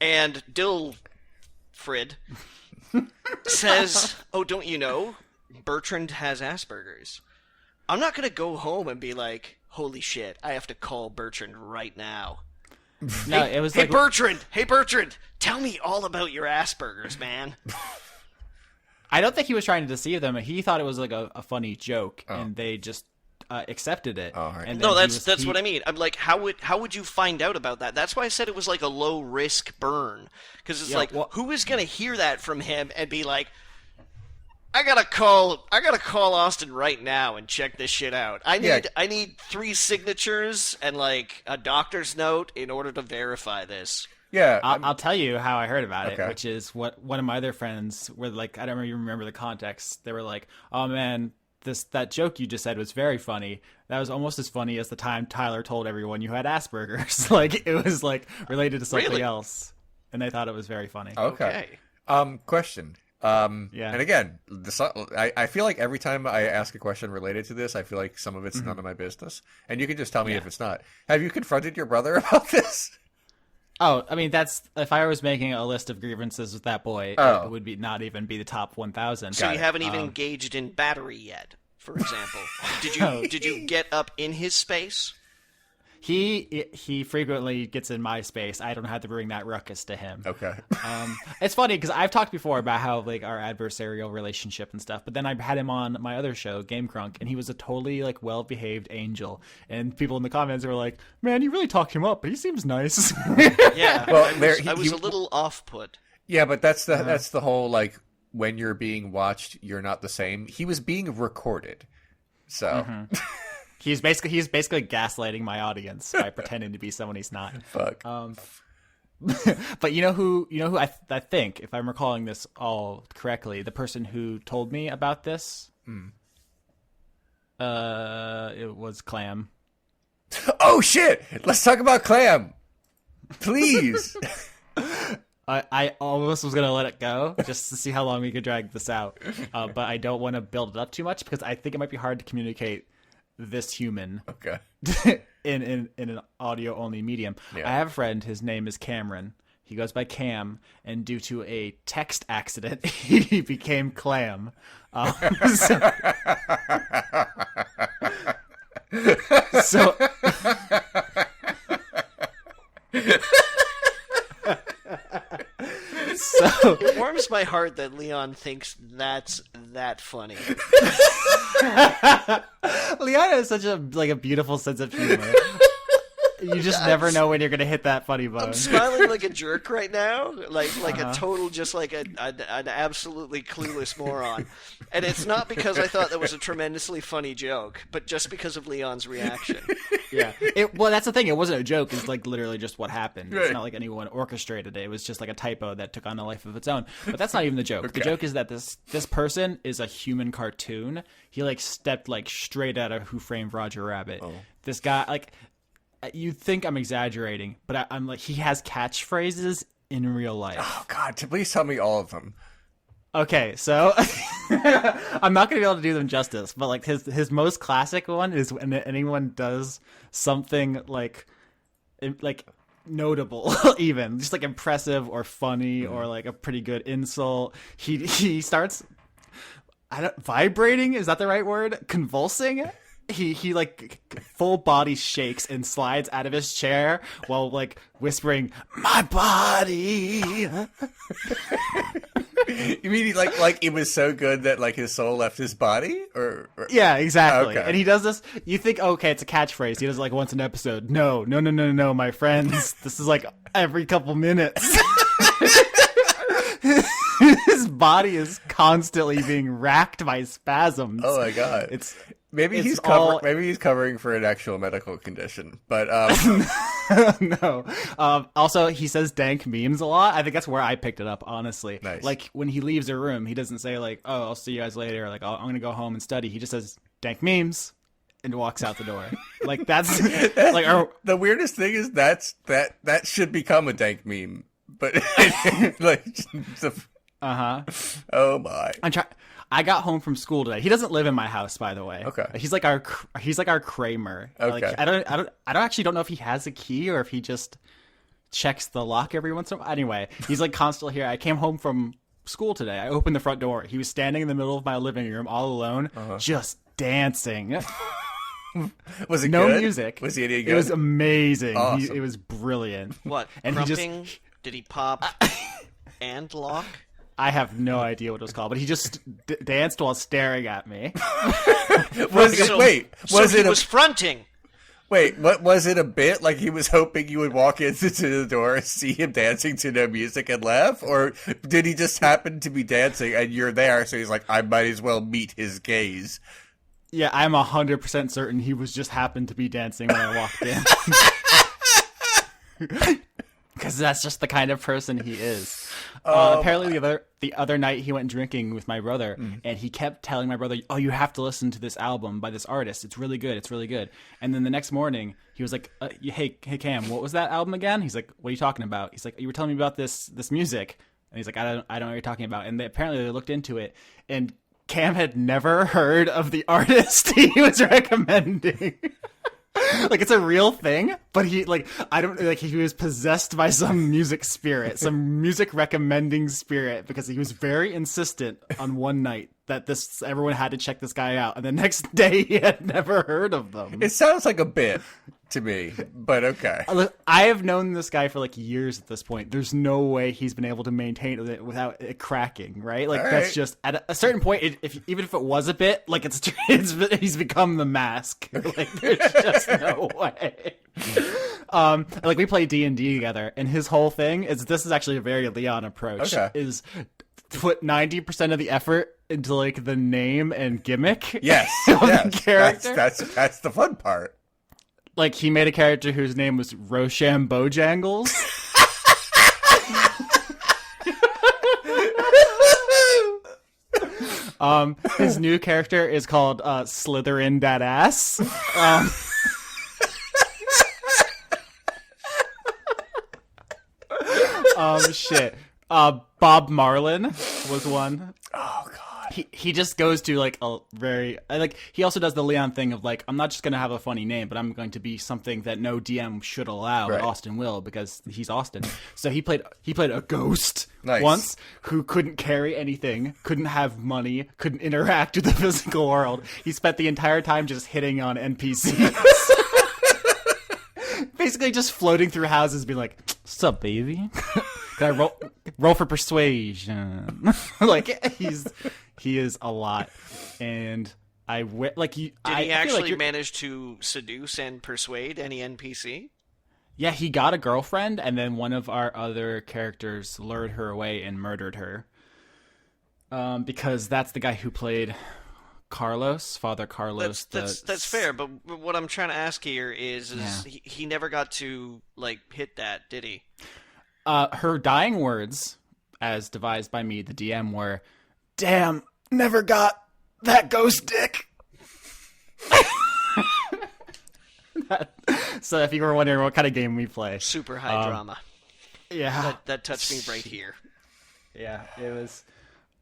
And Dilfrid says, oh, don't you know? Bertrand has Asperger's. I'm not gonna go home and be like, holy shit, I have to call Bertrand right now. No, it was Hey Bertrand, tell me all about your Asperger's, man. I don't think he was trying to deceive them. He thought it was like a funny joke, and they just accepted it. Oh, right. And no, that's what I mean. I'm like, how would you find out about that? That's why I said it was like a low risk burn, because it's who is gonna hear that from him and be like, I gotta call Austin right now and check this shit out. I need 3 signatures and like a doctor's note in order to verify this. Yeah, I'll tell you how I heard about it, which is what one of my other friends were like. I don't even remember the context. They were like, "Oh man, that joke you just said was very funny. That was almost as funny as the time Tyler told everyone you had Asperger's. Like it was like related to something else, and they thought it was very funny." Okay. Question. And again, I feel like every time I ask a question related to this, I feel like some of it's none of my business, and you can just tell me if it's not. Have you confronted your brother about this? Oh, I mean, that's if I was making a list of grievances with that boy, it would not even be the top 1,000. So you haven't even engaged in battery yet, for example. Did you get up in his space? He frequently gets in my space. I don't have to bring that ruckus to him. Okay. It's funny because I've talked before about how like our adversarial relationship and stuff, but then I had him on my other show, Game Crunk, and he was a totally like well-behaved angel. And people in the comments were like, "Man, you really talked him up, but he seems nice." Yeah. Well, I was a little off-put. Yeah, but that's the whole like when you're being watched, you're not the same. He was being recorded, so. He's basically gaslighting my audience by pretending to be someone he's not. Fuck. But you know who I think, if I'm recalling this all correctly, the person who told me about this, it was Clam. Oh shit! Let's talk about Clam, please. I almost was gonna let it go just to see how long we could drag this out, but I don't want to build it up too much because I think it might be hard to communicate this human Okay. in an audio only medium. Yeah. I have a friend. His name is Cameron. He goes by Cam, and due to a text accident, he became Clam. So, so It warms my heart that Leon thinks that's that funny. Leon has such a beautiful sense of humor. You just never know when you're gonna hit that funny bone. I'm smiling like a jerk right now, like a total, just like an absolutely clueless moron. And it's not because I thought that was a tremendously funny joke, but just because of Leon's reaction. Yeah. Well, that's the thing. It wasn't a joke. It's like literally just what happened. Right. It's not like anyone orchestrated it. It was just like a typo that took on a life of its own. But that's not even the joke. Okay. The joke is that this person is a human cartoon. He like stepped like straight out of Who Framed Roger Rabbit. Oh. This guy, like, you think I'm exaggerating, but I'm like, he has catchphrases in real life. Oh God! Please tell me all of them. Okay, so I'm not gonna be able to do them justice, but like his most classic one is when anyone does something like notable, even just like impressive or funny or like a pretty good insult. He starts vibrating. Is that the right word? Convulsing. He like full body shakes and slides out of his chair while like whispering, "My body." You mean like it was so good that like his soul left his body, or... Yeah, exactly. Okay. And he does this. You think, okay, it's a catchphrase. He does it like once an episode. No, my friends. This is like every couple minutes. His body is constantly being racked by spasms. Oh my God! Maybe he's covering for an actual medical condition, but no. Also, he says dank memes a lot. I think that's where I picked it up, honestly. Nice. Like when he leaves a room, he doesn't say like, "Oh, I'll see you guys later," or like, "I'm gonna go home and study." He just says dank memes and walks out the door. Like that's like the weirdest thing is that should become a dank meme, but like oh my. I got home from school today. He doesn't live in my house, by the way. Okay. He's like our Kramer. Okay. Like, I don't know if he has a key or if he just checks the lock every once in a while. Anyway, he's like constantly here. I came home from school today. I opened the front door. He was standing in the middle of my living room all alone, just dancing. Was it no good? music? Was he any good? It was amazing. Awesome. It was brilliant. What? And Crumping? Did he pop and lock? I have no idea what it was called, but he just danced while staring at me. Was fronting? Wait, what was it a bit? Like he was hoping you would walk into the door and see him dancing to no music and laugh? Or did he just happen to be dancing and you're there, so he's like, I might as well meet his gaze? Yeah, I'm 100% certain he was just happened to be dancing when I walked in. Because that's just the kind of person he is. Apparently, the other night he went drinking with my brother, and he kept telling my brother, "Oh, you have to listen to this album by this artist. It's really good. It's really good." And then the next morning, he was like, "Hey, Cam, what was that album again?" He's like, "What are you talking about?" He's like, "You were telling me about this music." And he's like, "I don't know what you're talking about." And apparently they looked into it, and Cam had never heard of the artist he was recommending. Like it's a real thing, but he he was possessed by some music spirit, some music recommending spirit, because he was very insistent on one night that everyone had to check this guy out, and the next day he had never heard of them. It sounds like a bit to me, but okay. I have known this guy for like years at this point. There's no way he's been able to maintain it without it cracking, right? Like that's just at a certain point. Even if it was a bit, like he's become the mask. Like there's just no way. Like we play D&D together, and his whole thing is this is actually a very Leon approach. Okay. Is put 90% of the effort into like the name and gimmick. Yes, of the character. That's the fun part. Like he made a character whose name was Rochambeau Jangles. His new character is called Slytherin That Ass. Shit. Bob Marlin was one. Oh God. He just goes to like a very he also does the Leon thing of like, I'm not just gonna have a funny name, but I'm going to be something that no DM should allow, but Austin will, because he's Austin. So he played a ghost once who couldn't carry anything, couldn't have money, couldn't interact with the physical world. He spent the entire time just hitting on NPCs. Basically just floating through houses being like, "Sup, baby? Can I roll for persuasion?" Like he is a lot, and did he actually manage to seduce and persuade any NPC? Yeah, he got a girlfriend, and then one of our other characters lured her away and murdered her. Because that's the guy who played Father Carlos. That's fair, but what I'm trying to ask here is he never got to like hit that, did he? Her dying words, as devised by me, the DM, were, "Damn, never got that ghost dick." So if you were wondering what kind of game we play. Super high drama. Yeah. That touched me right here. Yeah, it was...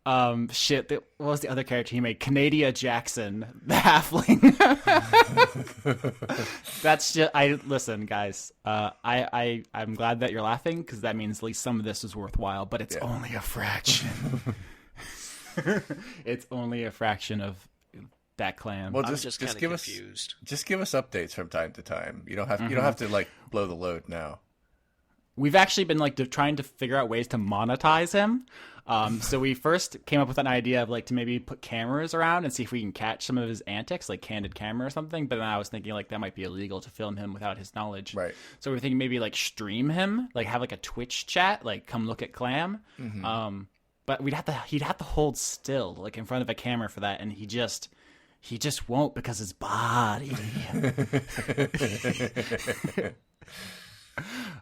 what was the other character he made? Canadia Jackson, the halfling. That's just... Listen, guys. I'm glad that you're laughing, because that means at least some of this is worthwhile, but it's only a fraction. It's only a fraction of that clan. Well, I'm just give confused. Just give us updates from time to time. You don't have to like blow the load now. We've actually been like trying to figure out ways to monetize him. So we first came up with an idea of like to maybe put cameras around and see if we can catch some of his antics, like candid camera or something. But then I was thinking like that might be illegal to film him without his knowledge. Right. So we're thinking maybe like stream him, like have like a Twitch chat, like come look at Clam. Mm-hmm. But he'd have to hold still, like in front of a camera for that, and he just won't because his body.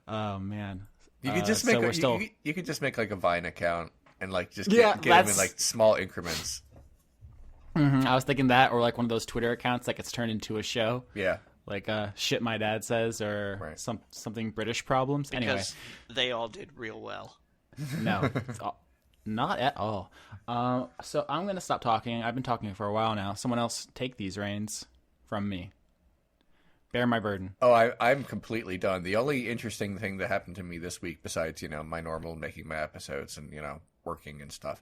Oh man. You could just you could just make like a Vine account and like just get him in like small increments. Mm-hmm. I was thinking that, or like one of those Twitter accounts that gets turned into a show. Yeah. Like shit my dad says, or something British problems. Because anyway, they all did real well. No, not at all. So I'm gonna stop talking. I've been talking for a while now. Someone else take these reins from me. Bear my burden. Oh, I'm completely done. The only interesting thing that happened to me this week, besides, my normal making my episodes and, working and stuff,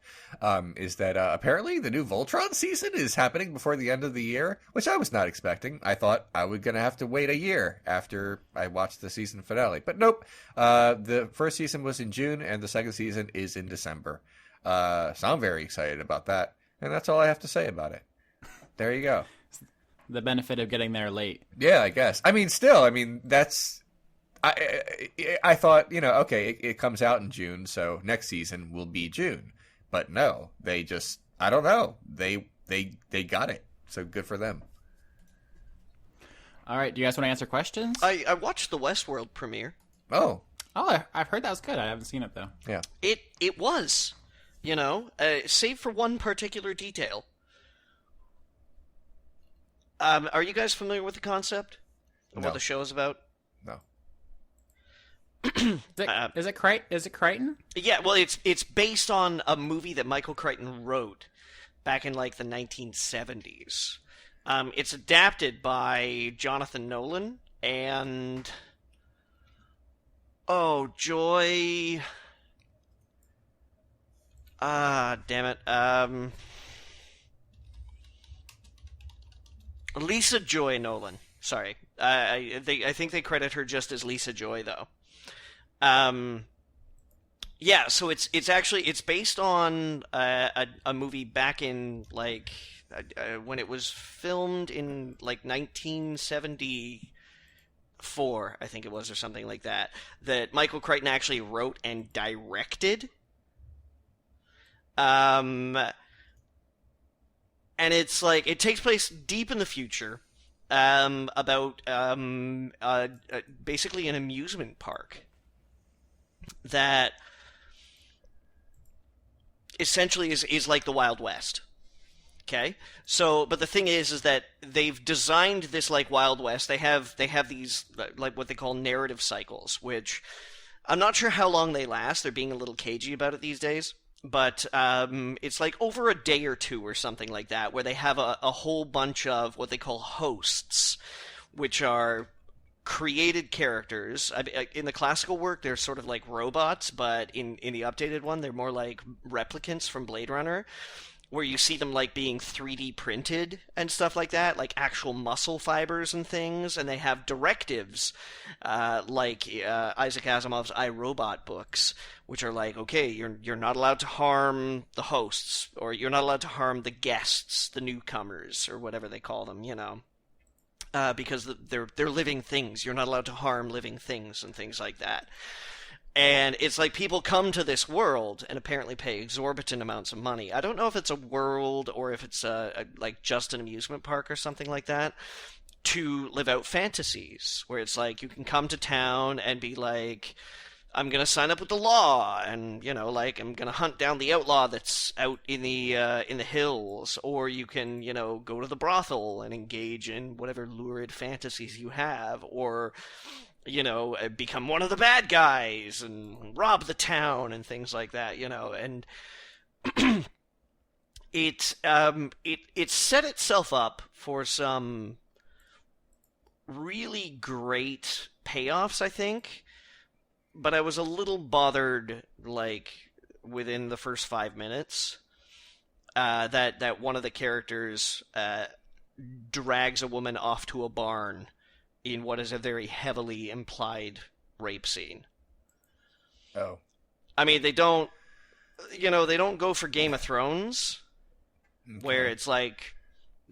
is that apparently the new Voltron season is happening before the end of the year, which I was not expecting. I thought I was going to have to wait a year after I watched the season finale. But nope. The first season was in June, and the second season is in December. So I'm very excited about that. And that's all I have to say about it. There you go. The benefit of getting there late. Yeah, I guess. That's... I thought, okay, it comes out in June, so next season will be June. But no, they just... I don't know. They got it. So good for them. All right, do you guys want to answer questions? I watched the Westworld premiere. Oh, I've heard that was good. I haven't seen it, though. Yeah. It was, save for one particular detail. Are you guys familiar with the concept of what the show is about? No. Is it Crichton? Yeah, well, it's based on a movie that Michael Crichton wrote back in like the 1970s. It's adapted by Jonathan Nolan and Joy. Damn it. Lisa Joy Nolan. Sorry. I think they credit her just as Lisa Joy, though. Yeah, so it's based on a movie back in, like, when it was filmed in, like, 1974, I think it was, or something like that Michael Crichton actually wrote and directed. And it's like, it takes place deep in the future, about basically an amusement park that essentially is like the Wild West. Okay? So, but the thing is that they've designed this like Wild West. They have these, like, what they call narrative cycles, which I'm not sure how long they last. They're being a little cagey about it these days. But it's like over a day or two or something like that, where they have a whole bunch of what they call hosts, which are created characters. In the classical work, they're sort of like robots, but in the updated one, they're more like replicants from Blade Runner, where you see them like being 3D printed and stuff like that, like actual muscle fibers and things, and they have directives, like Isaac Asimov's I, Robot books, which are like, okay, you're not allowed to harm the hosts, or you're not allowed to harm the guests, the newcomers, or whatever they call them, because they're living things. You're not allowed to harm living things and things like that. And it's like people come to this world and apparently pay exorbitant amounts of money. I don't know if it's a world or if it's like just an amusement park or something like that, to live out fantasies where it's like you can come to town and be like, I'm going to sign up with the law, and like I'm going to hunt down the outlaw that's out in the hills, or you can go to the brothel and engage in whatever lurid fantasies you have, or become one of the bad guys and rob the town and things like that, and it set itself up for some really great payoffs, I think, but I was a little bothered, like, within the first 5 minutes, that one of the characters drags a woman off to a barn in what is a very heavily implied rape scene. Oh. I mean, they don't go for Game of Thrones, where it's like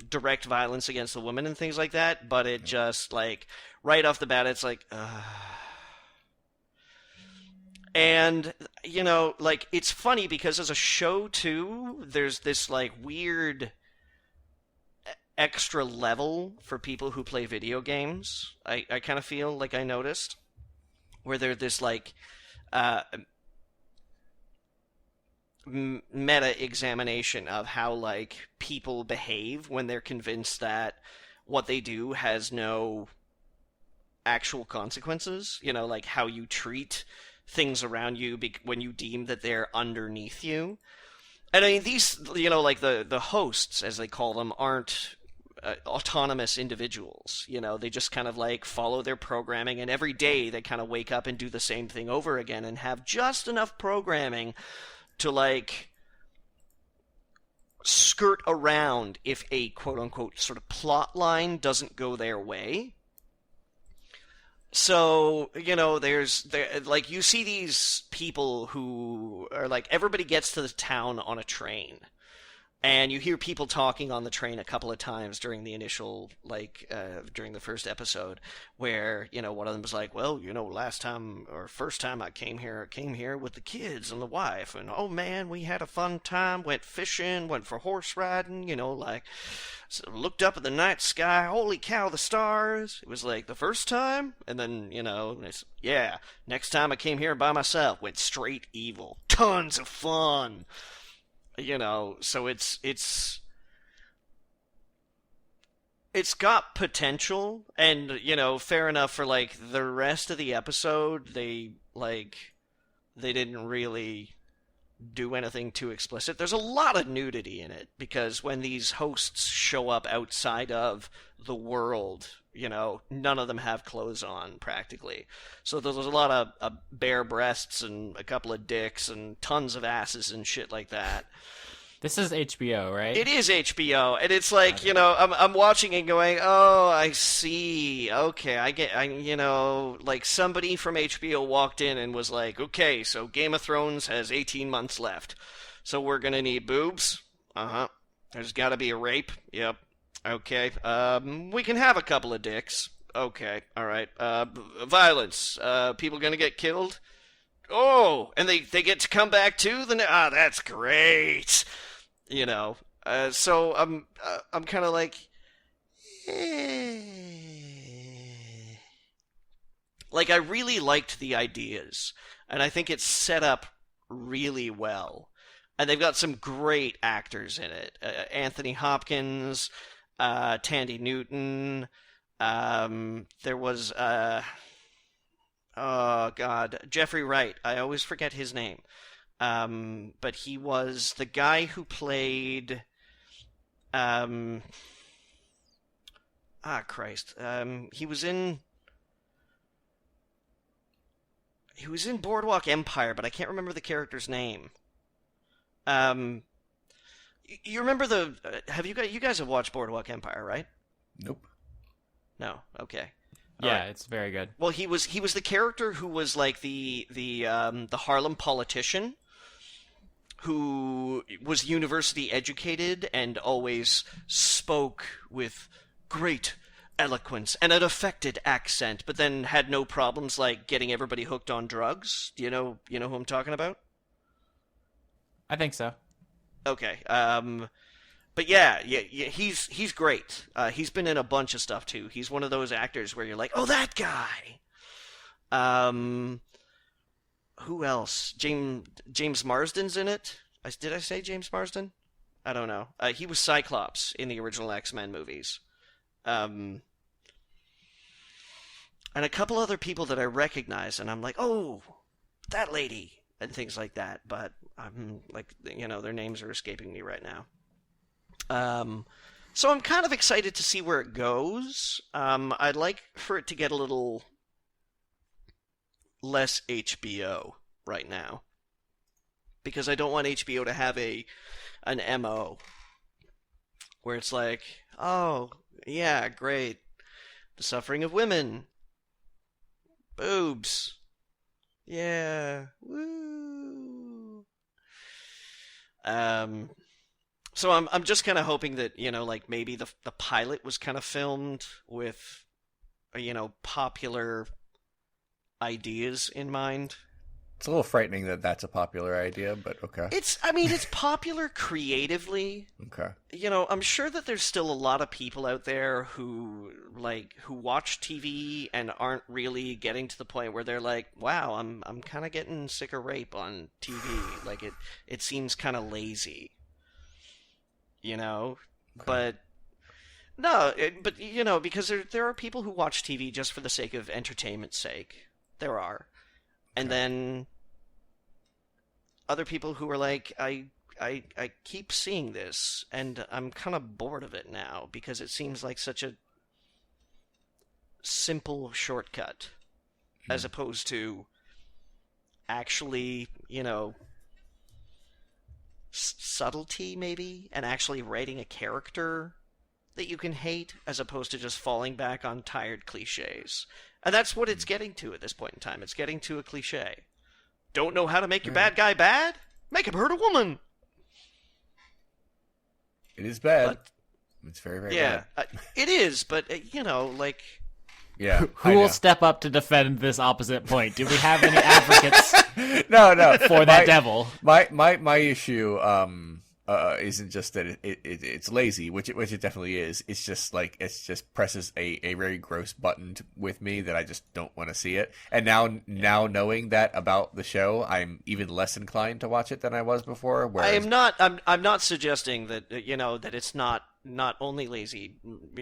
direct violence against the woman and things like that, but it just, like, right off the bat, it's like, And, like, it's funny because as a show, too, there's this, like, weird extra level for people who play video games. I kind of feel like I noticed, where there's this, like, meta examination of how, like, people behave when they're convinced that what they do has no actual consequences. Like how you treat things around you when you deem that they're underneath you. And I mean, these, like the hosts, as they call them, aren't autonomous individuals. They just kind of like follow their programming, and every day they kind of wake up and do the same thing over again and have just enough programming to, like, skirt around if a quote-unquote sort of plot line doesn't go their way. So, like, you see these people who are like, everybody gets to the town on a train, and you hear people talking on the train a couple of times during the initial, like, during the first episode, where, one of them was like, well, last time, or first time I came here with the kids and the wife, and oh man, we had a fun time, went fishing, went for horse riding, like, so looked up at the night sky, holy cow, the stars. It was like the first time, and then, it's, yeah, next time I came here by myself, went straight evil. Tons of fun. So it's got potential, and, fair enough for, like, the rest of the episode, they didn't really do anything too explicit. There's a lot of nudity in it, because when these hosts show up outside of the world, none of them have clothes on, practically. So there's a lot of bare breasts and a couple of dicks and tons of asses and shit like that. This is HBO, right? It is HBO, and it's like, I'm watching and going, oh, I see, okay, like, somebody from HBO walked in and was like, okay, so Game of Thrones has 18 months left, so we're gonna need boobs? Uh-huh. There's gotta be a rape? Yep. Okay. We can have a couple of dicks. Okay, alright. Violence. People gonna get killed? Oh, and they get to come back too? That's great! So I'm kind of like, Like, I really liked the ideas, and I think it's set up really well. And they've got some great actors in it. Anthony Hopkins, Tandy Newton, there was, Oh God, Jeffrey Wright. I always forget his name. But he was the guy who played. Christ. He was in. He was in Boardwalk Empire, but I can't remember the character's name. You remember the? Have you guys? You guys have watched Boardwalk Empire, right? Nope. No. Okay. Yeah, it's very good. Well, he was the character who was like the Harlem politician who was university educated and always spoke with great eloquence and an affected accent, but then had no problems like getting everybody hooked on drugs. Do you know who I'm talking about? I think so. Okay. But yeah, he's great. He's been in a bunch of stuff too. He's one of those actors where you're like, oh, that guy. Who else? James Marsden's in it. Did I say James Marsden? I don't know. He was Cyclops in the original X-Men movies. And a couple other people that I recognize, and I'm like, oh, that lady, and things like that. But I'm like, their names are escaping me right now. So I'm kind of excited to see where it goes. I'd like for it to get a little less HBO right now, because I don't want HBO to have an MO where it's like, oh yeah, great, the suffering of women, boobs, yeah, woo. So I'm just kind of hoping that, like maybe the pilot was kind of filmed with, popular ideas in mind. It's a little frightening that that's a popular idea, but okay. It's popular creatively. Okay. I'm sure that there's still a lot of people out there who watch TV and aren't really getting to the point where they're like, wow, I'm kind of getting sick of rape on TV. Like it seems kind of lazy. Okay. But no, because there are people who watch TV just for the sake of entertainment's sake. There are. And then other people who are like, I keep seeing this and I'm kind of bored of it now because it seems like such a simple shortcut as opposed to actually, subtlety maybe, and actually writing a character that you can hate as opposed to just falling back on tired cliches. And that's what it's getting to at this point in time. It's getting to a cliche. Don't know how to make your bad guy bad? Make him hurt a woman. It is bad. It's very, very bad. It is, but, like... Yeah, Who will step up to defend this opposite point? Do we have any advocates? No. For that devil. My issue isn't just that it's lazy, which it definitely is. It's just like it just presses a very gross button with me that I just don't want to see it. And now knowing that about the show, I'm even less inclined to watch it than I was before. Whereas... I'm not suggesting that that it's not only lazy,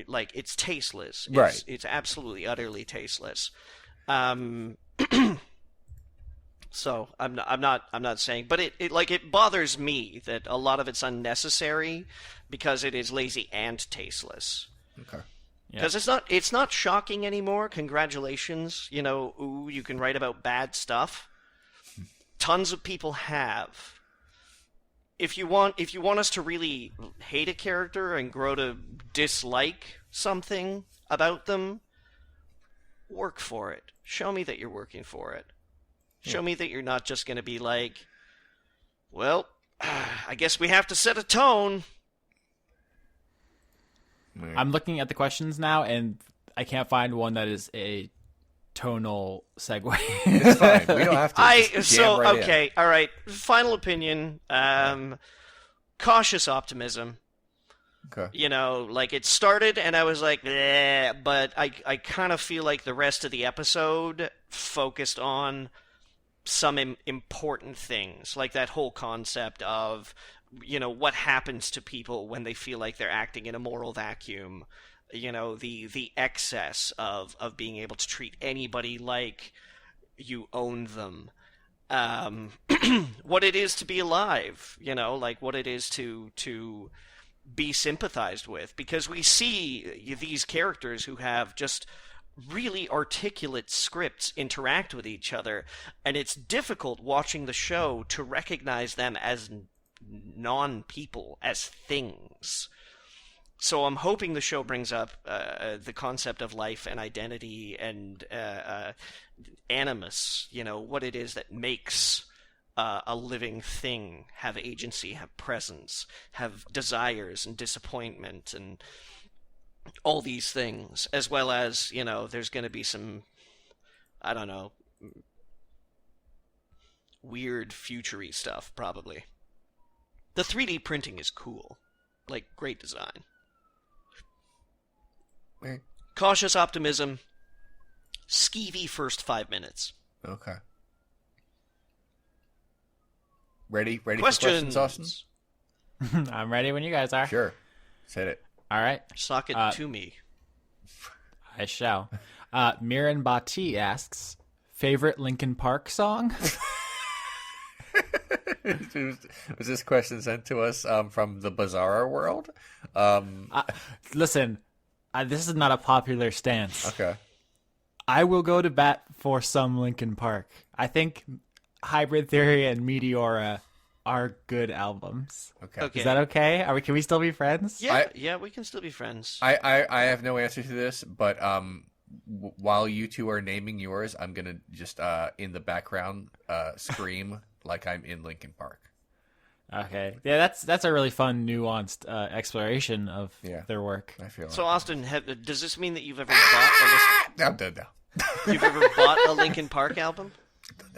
like it's tasteless. Right. It's absolutely utterly tasteless. So I'm not saying, but it bothers me that a lot of it's unnecessary because it is lazy and tasteless. Okay. Because it's not shocking anymore. Congratulations, ooh, you can write about bad stuff. Tons of people have. If you want us to really hate a character and grow to dislike something about them, work for it. Show me that you're working for it. Show me that you're not just going to be like, well, I guess we have to set a tone. I'm looking at the questions now, and I can't find one that is a tonal segue. It's fine. We don't have to. Okay, all right. Final opinion. Cautious optimism. Okay. Like it started, and I was like, bleh, but I kind of feel like the rest of the episode focused on some important things, like that whole concept of, what happens to people when they feel like they're acting in a moral vacuum. The excess of being able to treat anybody like, you own them. What it is to be alive, like what it is to be sympathized with, because we see these characters who have just really articulate scripts interact with each other, and it's difficult watching the show to recognize them as non-people, as things. So I'm hoping the show brings up the concept of life and identity and animus, what it is that makes a living thing have agency, have presence, have desires and disappointment and all these things, as well as, there's going to be some, I don't know, weird future-y stuff, probably. The 3D printing is cool. Like, great design. Okay. Cautious optimism. Skeevy first 5 minutes. Okay. Ready Questions. for questions, Austin? I'm ready when you guys are. Sure. Say it. All right. Sock it to me. I shall. Miran Bati asks, favorite Linkin Park song? Was this question sent to us from the Bizarro world? Listen, this is not a popular stance. Okay. I will go to bat for some Linkin Park. I think Hybrid Theory and Meteora are good albums. Okay. Is that okay? Can we still be friends? Yeah, we can still be friends. I have no answer to this, but while you two are naming yours, I'm gonna just in the background scream like I'm in Linkin Park. Okay. Yeah, that's a really fun, nuanced exploration of their work. I feel so, like Austin, does this mean that you've ever bought I'm dead now. You've ever bought a Linkin Park album?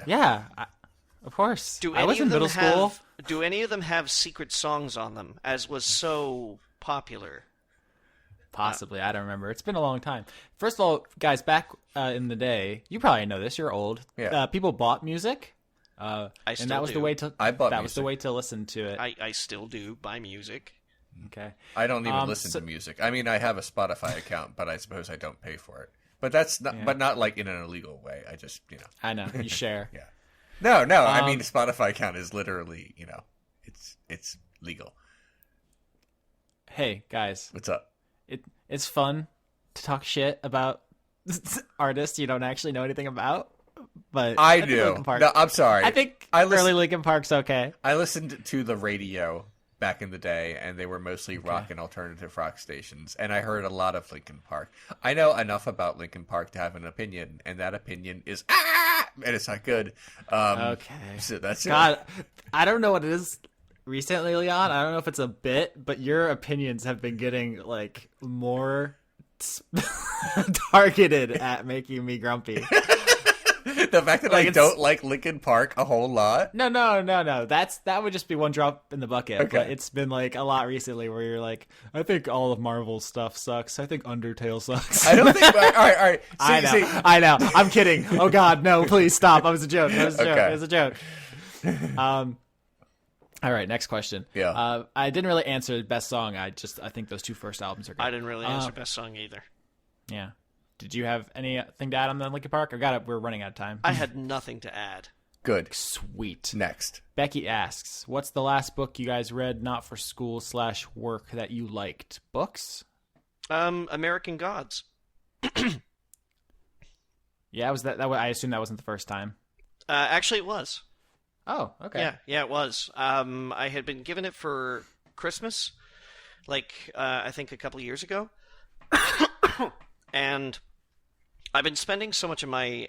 Yeah, of course. I was in middle school. Do any of them have secret songs on them, as was so popular? Possibly. I don't remember. It's been a long time. First of all, guys, back in the day, you probably know this. You're old. Yeah. People bought music. I still and that was do. the way to. I bought that music. was the way to listen to it. I still do buy music. Okay. I don't even listen to music. I mean, I have a Spotify account, but I suppose I don't pay for it. But that's not, but not like in an illegal way. I just, I know you share. Yeah. No. I mean, Spotify account is literally, it's legal. Hey guys, What's up? It's fun to talk shit about artists you don't actually know anything about. But I do. No, I'm sorry. I think early Linkin Park's okay. I listened to the radio back in the day, and they were mostly rock and alternative rock stations, and I heard a lot of Linkin Park. I know enough about Linkin Park to have an opinion, and that opinion is and it's not good. Okay. So that's God, I don't know what it is recently, Leon. I don't know if it's a bit, but your opinions have been getting like more targeted at making me grumpy. The fact that I don't like Linkin Park a whole lot. No. That would just be one drop in the bucket. Okay. But it's been like a lot recently where you're like, I think all of Marvel's stuff sucks. I think Undertale sucks. I don't think. All right. I know. I'm kidding. Oh God, no! Please stop. It was a joke. It was a joke. All right. Next question. Yeah. I didn't really answer best song. I think those two first albums are good. I didn't really answer best song either. Yeah. Did you have anything to add on the Linkin Park? We're running out of time. I had nothing to add. Good. Sweet. Next. Becky asks, what's the last book you guys read not for school / work that you liked? Books? American Gods. Yeah, was that I assume that wasn't the first time. Actually, it was. Oh, okay. Yeah, it was. I had been given it for Christmas, I think a couple of years ago. And I've been spending so much of my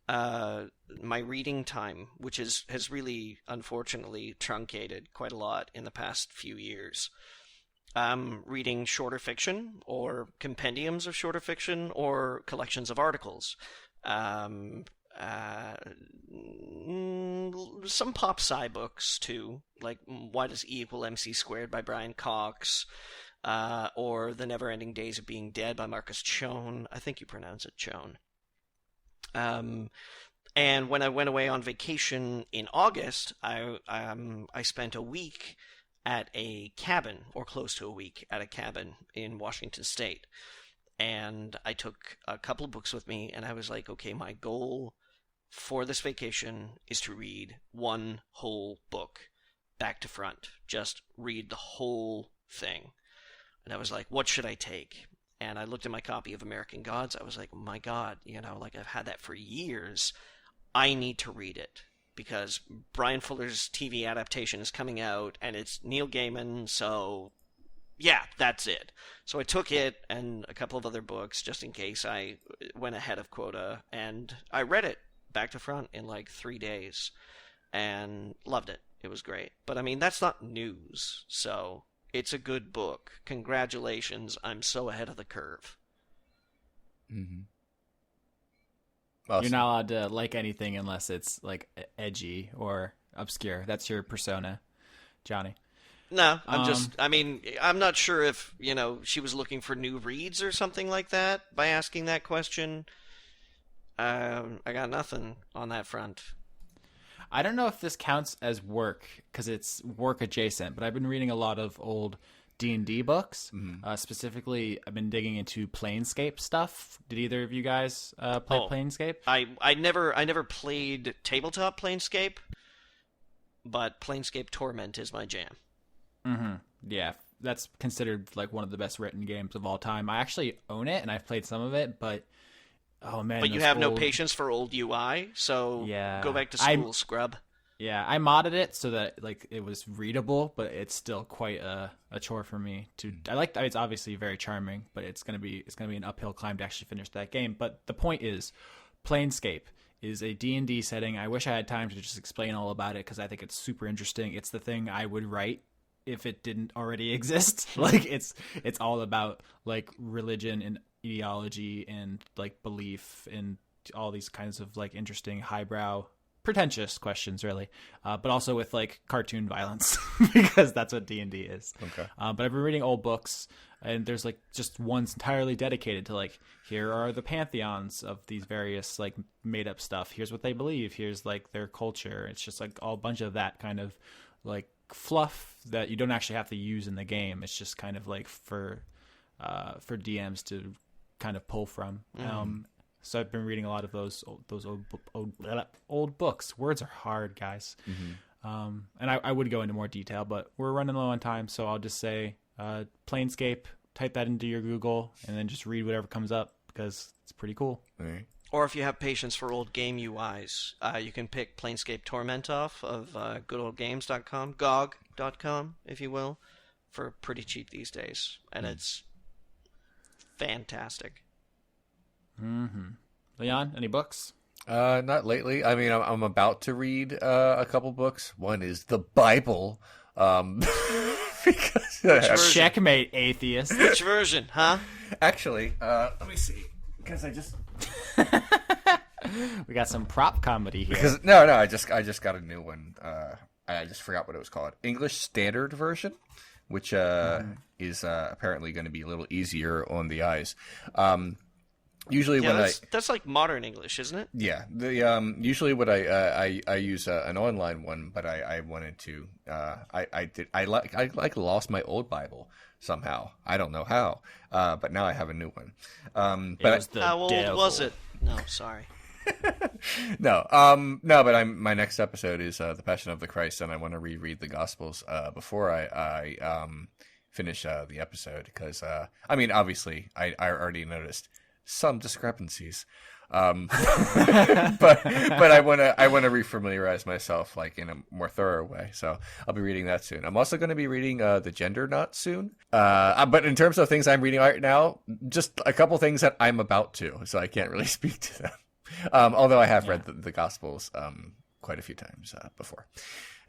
my reading time, which has really, unfortunately, truncated quite a lot in the past few years. Reading shorter fiction, or compendiums of shorter fiction, or collections of articles. Some pop sci books, too, like Why Does E = MC Squared by Brian Cox, or The Never-Ending Days of Being Dead by Marcus Choen. I think you pronounce it Choen. And when I went away on vacation in August, I spent a week at a cabin, or close to a week at a cabin in Washington State. and I took a couple of books with me, and I was like, okay, my goal for this vacation is to read one whole book, back to front. Just read the whole thing. And I was like, what should I take? And I looked at my copy of American Gods. I was like, oh my God, like I've had that for years. I need to read it because Brian Fuller's TV adaptation is coming out, and it's Neil Gaiman, so yeah, that's it. So I took it and a couple of other books just in case I went ahead of quota, and I read it back to front in like 3 days and loved it. It was great. But I mean, that's not news, so it's a good book. Congratulations, I'm so ahead of the curve. Mm-hmm. Awesome. You're not allowed to like anything unless it's like edgy or obscure. That's your persona, Johnny. No, I'm not sure if, she was looking for new reads or something like that by asking that question. I got nothing on that front. I don't know if this counts as work because it's work adjacent, but I've been reading a lot of old D&D books. Mm-hmm. Specifically, I've been digging into Planescape stuff. Did either of you guys play Planescape? I never played tabletop Planescape, but Planescape Torment is my jam. Mm-hmm. Yeah, that's considered like one of the best written games of all time. I actually own it, and I've played some of it, but oh man! But you have no patience for old UI, so yeah, go back to school, scrub. Yeah, I modded it so that like it was readable, but it's still quite a chore for me to. It's obviously very charming, but it's gonna be an uphill climb to actually finish that game. But the point is, Planescape is a D&D setting. I wish I had time to just explain all about it because I think it's super interesting. It's the thing I would write if it didn't already exist. Like it's all about like religion and ideology and like belief and all these kinds of like interesting highbrow pretentious questions really, but also with like cartoon violence because that's what D&D is. Okay. But I've been reading old books, and there's like just one's entirely dedicated to like, here are the pantheons of these various like made up stuff. Here's what they believe. Here's like their culture. It's just like all bunch of that kind of like fluff that you don't actually have to use in the game. It's just kind of like for DMs to kind of pull from. So I've been reading a lot of those old books. Words are hard, guys. Mm-hmm. And I would go into more detail, but we're running low on time, so I'll just say Planescape. Type that into your Google, and then just read whatever comes up because it's pretty cool. All right. Or if you have patience for old game UIs, you can pick Planescape Torment off of goodoldgames.com, GOG.com, if you will, for pretty cheap these days. And it's fantastic. Mm-hmm. Leon, any books? Not lately. I mean, I'm about to read a couple books. One is the Bible. Because checkmate, atheist. Which version, huh? Actually, let me see. Because I just... We got some prop comedy here. Because no, I just got a new one. I just forgot what it was called. English Standard Version, which is apparently going to be a little easier on the eyes. Usually that's like modern English, isn't it? Yeah. The usually what I use an online one, but I wanted to I lost my old Bible somehow. I don't know how. But now I have a new one. But how old was it? No, sorry. No, but my next episode is The Passion of the Christ, and I want to reread the Gospels before I finish the episode because I mean, obviously I already noticed some discrepancies, but I want to refamiliarize myself like in a more thorough way. So I'll be reading that soon. I'm also going to be reading the Gender Knot soon. But in terms of things I'm reading right now, just a couple things that I'm about to, so I can't really speak to them. Although I have read the Gospels quite a few times before,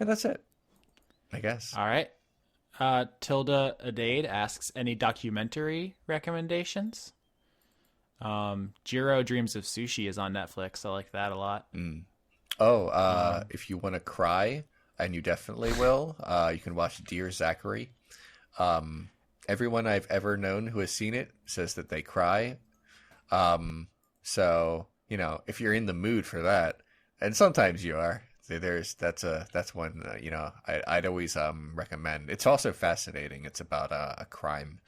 and that's it, I guess. All right. Tilda Adaid asks, any documentary recommendations? Jiro Dreams of Sushi is on Netflix. I like that a lot. If you want to cry, and you definitely will, you can watch Dear Zachary. Everyone I've ever known who has seen it says that they cry. So, if you're in the mood for that, and sometimes you are, that's one, I'd always recommend. It's also fascinating. It's about a crime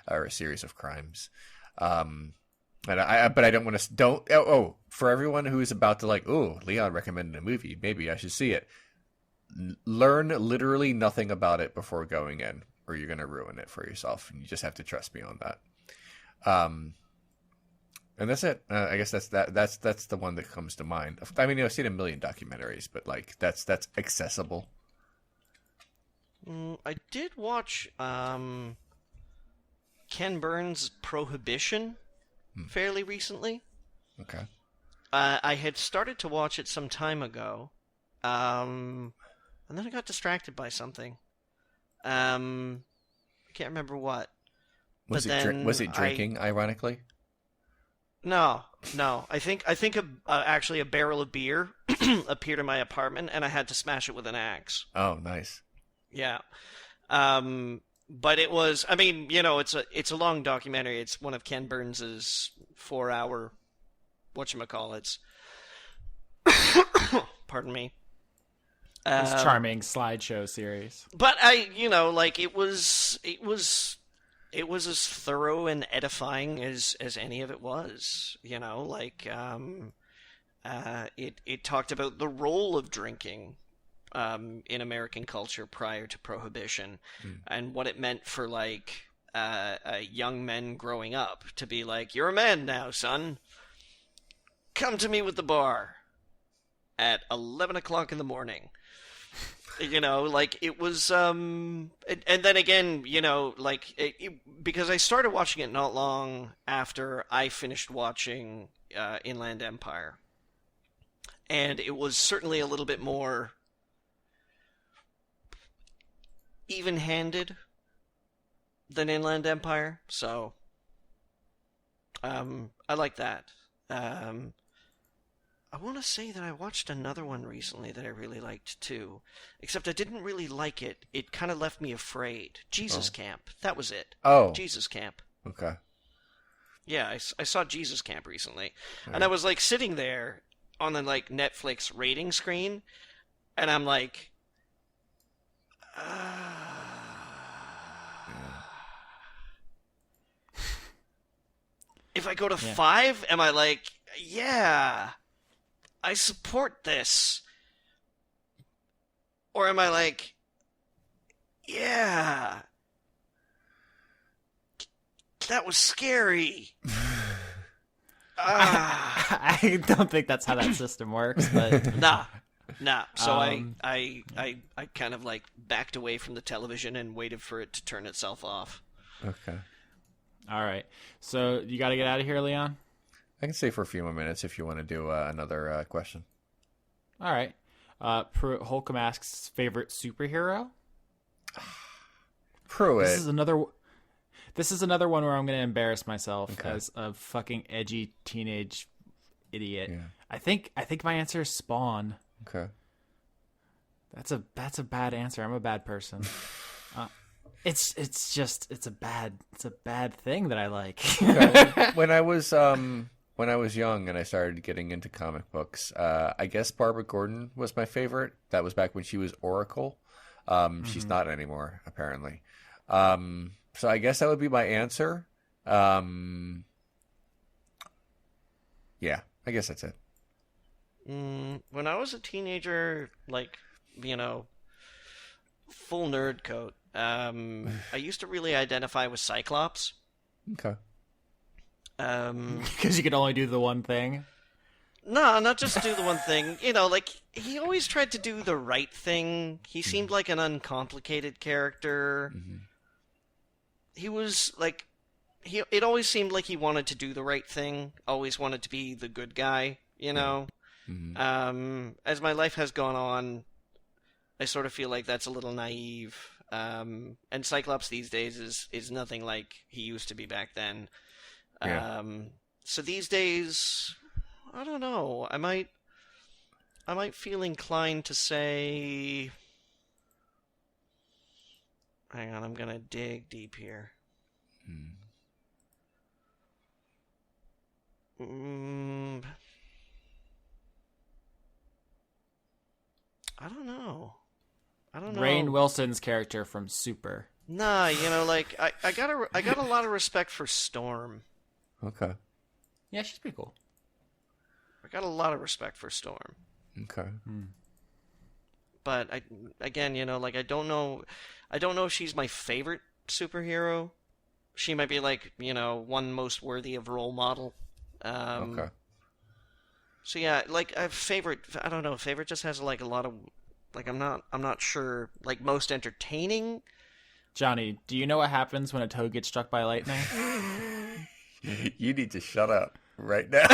or a series of crimes. But I don't want to. For everyone who is about to like, oh, Leon recommended a movie, maybe I should see it. Learn literally nothing about it before going in, or you're going to ruin it for yourself. And you just have to trust me on that. And that's it. I guess that's the one that comes to mind. I mean, I've seen a million documentaries, but like that's accessible. I did watch Ken Burns' Prohibition fairly recently. Okay. I had started to watch it some time ago, and then I got distracted by something. I can't remember what. Was it drinking? Ironically. No. I think actually a barrel of beer appeared in my apartment, and I had to smash it with an axe. Oh, nice. Yeah. But it was, I mean, it's a long documentary. It's one of Ken Burns's 4-hour whatchamacallits. Pardon me. This charming slideshow series. But it was as thorough and edifying as any of it was. It talked about the role of drinking in American culture prior to Prohibition, and what it meant for young men growing up to be like, you're a man now, son. Come to me with the bar at 11 o'clock in the morning. It was, and then again, because I started watching it not long after I finished watching Inland Empire, and it was certainly a little bit more even-handed than Inland Empire, so I like that. I want to say that I watched another one recently that I really liked too, except I didn't really like it. It kind of left me afraid. Jesus Camp, that was it. Oh, Jesus Camp. Okay. Yeah, I saw Jesus Camp recently, and I was sitting there on the Netflix rating screen, and I'm like, if I go to 5, am I like, yeah, I support this? Or am I like, yeah, that was scary? I don't think that's how that system works, but Nah. So I kind of backed away from the television and waited for it to turn itself off. Okay. All right. So you got to get out of here, Leon? I can stay for a few more minutes if you want to do another question. All right. Holcomb asks favorite superhero. Pruitt. This is another one where I'm going to embarrass myself as a fucking edgy teenage idiot. Yeah. I think my answer is Spawn. Okay. That's a bad answer. I'm a bad person. It's a bad thing that I like. Okay. When I was young and I started getting into comic books, I guess Barbara Gordon was my favorite. That was back when she was Oracle. She's not anymore, apparently. So I guess that would be my answer. Yeah, I guess that's it. When I was a teenager, full nerd coat, I used to really identify with Cyclops. Okay. Because you could only do the one thing? No, not just do the one thing. He always tried to do the right thing. He seemed like an uncomplicated character. Mm-hmm. He was it always seemed like he wanted to do the right thing, always wanted to be the good guy, Mm-hmm. As my life has gone on, I sort of feel like that's a little naive. And Cyclops these days is nothing like he used to be back then. Yeah. So these days, I don't know. I might feel inclined to say, hang on, I'm gonna dig deep here. I don't know. Rainn Wilson's character from Super. Nah, I got a lot of respect for Storm. Okay. Yeah, she's pretty cool. I got a lot of respect for Storm. Okay. But I don't know if she's my favorite superhero. She might be like, one most worthy of role model. Okay. So yeah, like a favorite. I don't know. Favorite just has like a lot of, like I'm not sure. Like most entertaining. Johnny, do you know what happens when a toad gets struck by lightning? You need to shut up right now.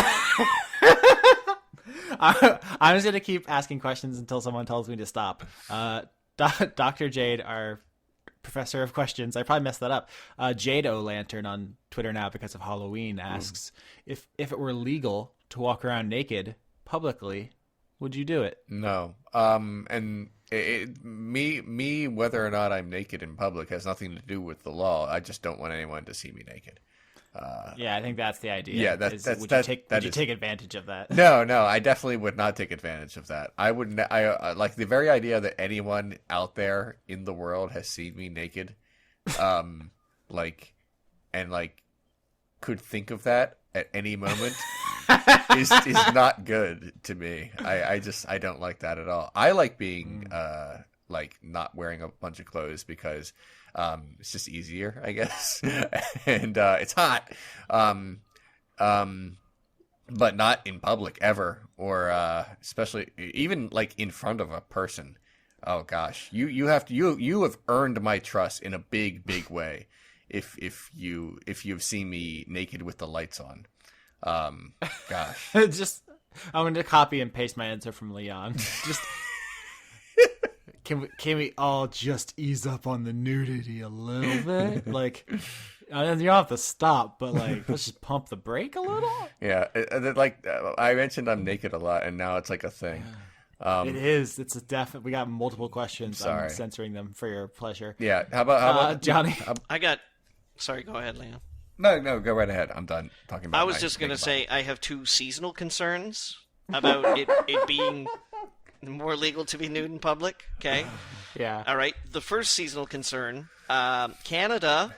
I'm just gonna keep asking questions until someone tells me to stop. Dr. Jade, our professor of questions, I probably messed that up. Jade O'Lantern on Twitter now because of Halloween asks if it were legal to walk around naked publicly, would you do it? No. And me, whether or not I'm naked in public has nothing to do with the law. I just don't want anyone to see me naked. Yeah, I think that's the idea. Yeah, would you take advantage of that? No, I definitely would not take advantage of that. I would. I like the very idea that anyone out there in the world has seen me naked, could think of that at any moment is not good to me. I don't like that at all. I like being not wearing a bunch of clothes because it's just easier, I guess. And it's hot. But not in public ever, or especially even like in front of a person. Oh gosh, you have earned my trust in a big way. If you've seen me naked with the lights on, gosh. I'm going to copy and paste my answer from Leon. Just can we all just ease up on the nudity a little bit? Like, you don't have to stop, but like, let's just pump the brake a little. Yeah, I mentioned I'm naked a lot, and now it's like a thing. It is. It's a definite. We got multiple questions. Sorry. I'm censoring them for your pleasure. Yeah. How about Johnny? Sorry, go ahead, Leon. No, go right ahead. I'm done talking about. I was just gonna say I have two seasonal concerns about it being more legal to be nude in public. Okay. Yeah. All right. The first seasonal concern, Canada.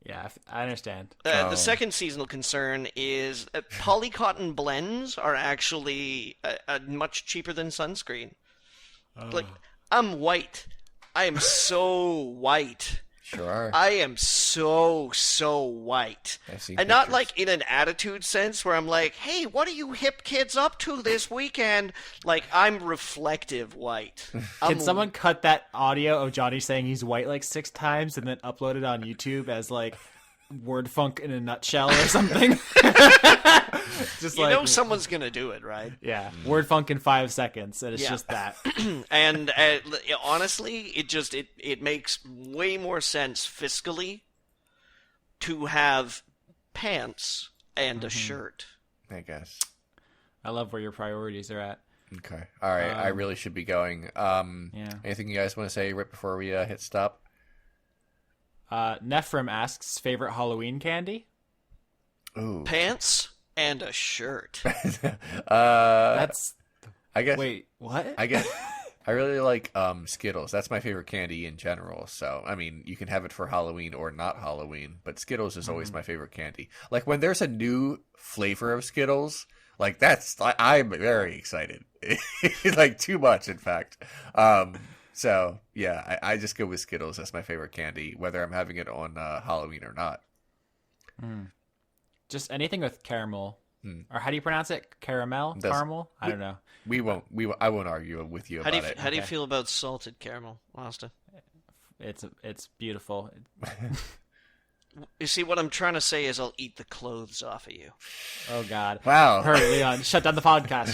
Yeah, I understand. The second seasonal concern is polycotton blends are actually much cheaper than sunscreen. Like, I'm white. I am so white. Sure are. I am so white. And not like in an attitude sense where I'm like, hey, what are you hip kids up to this weekend? Like, I'm reflective white. Can someone cut that audio of Johnny saying he's white like 6 times and then upload it on YouTube as like word funk in a nutshell or something? Just someone's gonna do it, right? Yeah, word funk in 5 seconds, and it's just that. And honestly, it makes way more sense fiscally to have pants and a shirt. I guess. I love where your priorities are at. Okay, all right. I really should be going. Anything you guys want to say right before we hit stop? Nephrim asks, favorite Halloween candy? Ooh. Pants and a shirt. That's. I guess. Wait, what? I really like Skittles. That's my favorite candy in general. So, I mean, you can have it for Halloween or not Halloween, but Skittles is always my favorite candy. Like, when there's a new flavor of Skittles, like, I'm very excited. Like, too much, in fact. So, yeah, I just go with Skittles as my favorite candy, whether I'm having it on Halloween or not. Just anything with caramel. Or how do you pronounce it? Caramel? Caramel? I don't know. I won't argue with you about it. How do you feel about salted caramel, Austin? It's beautiful. You see, what I'm trying to say is I'll eat the clothes off of you. Oh, God. Wow. Hurry, Leon. Shut down the podcast.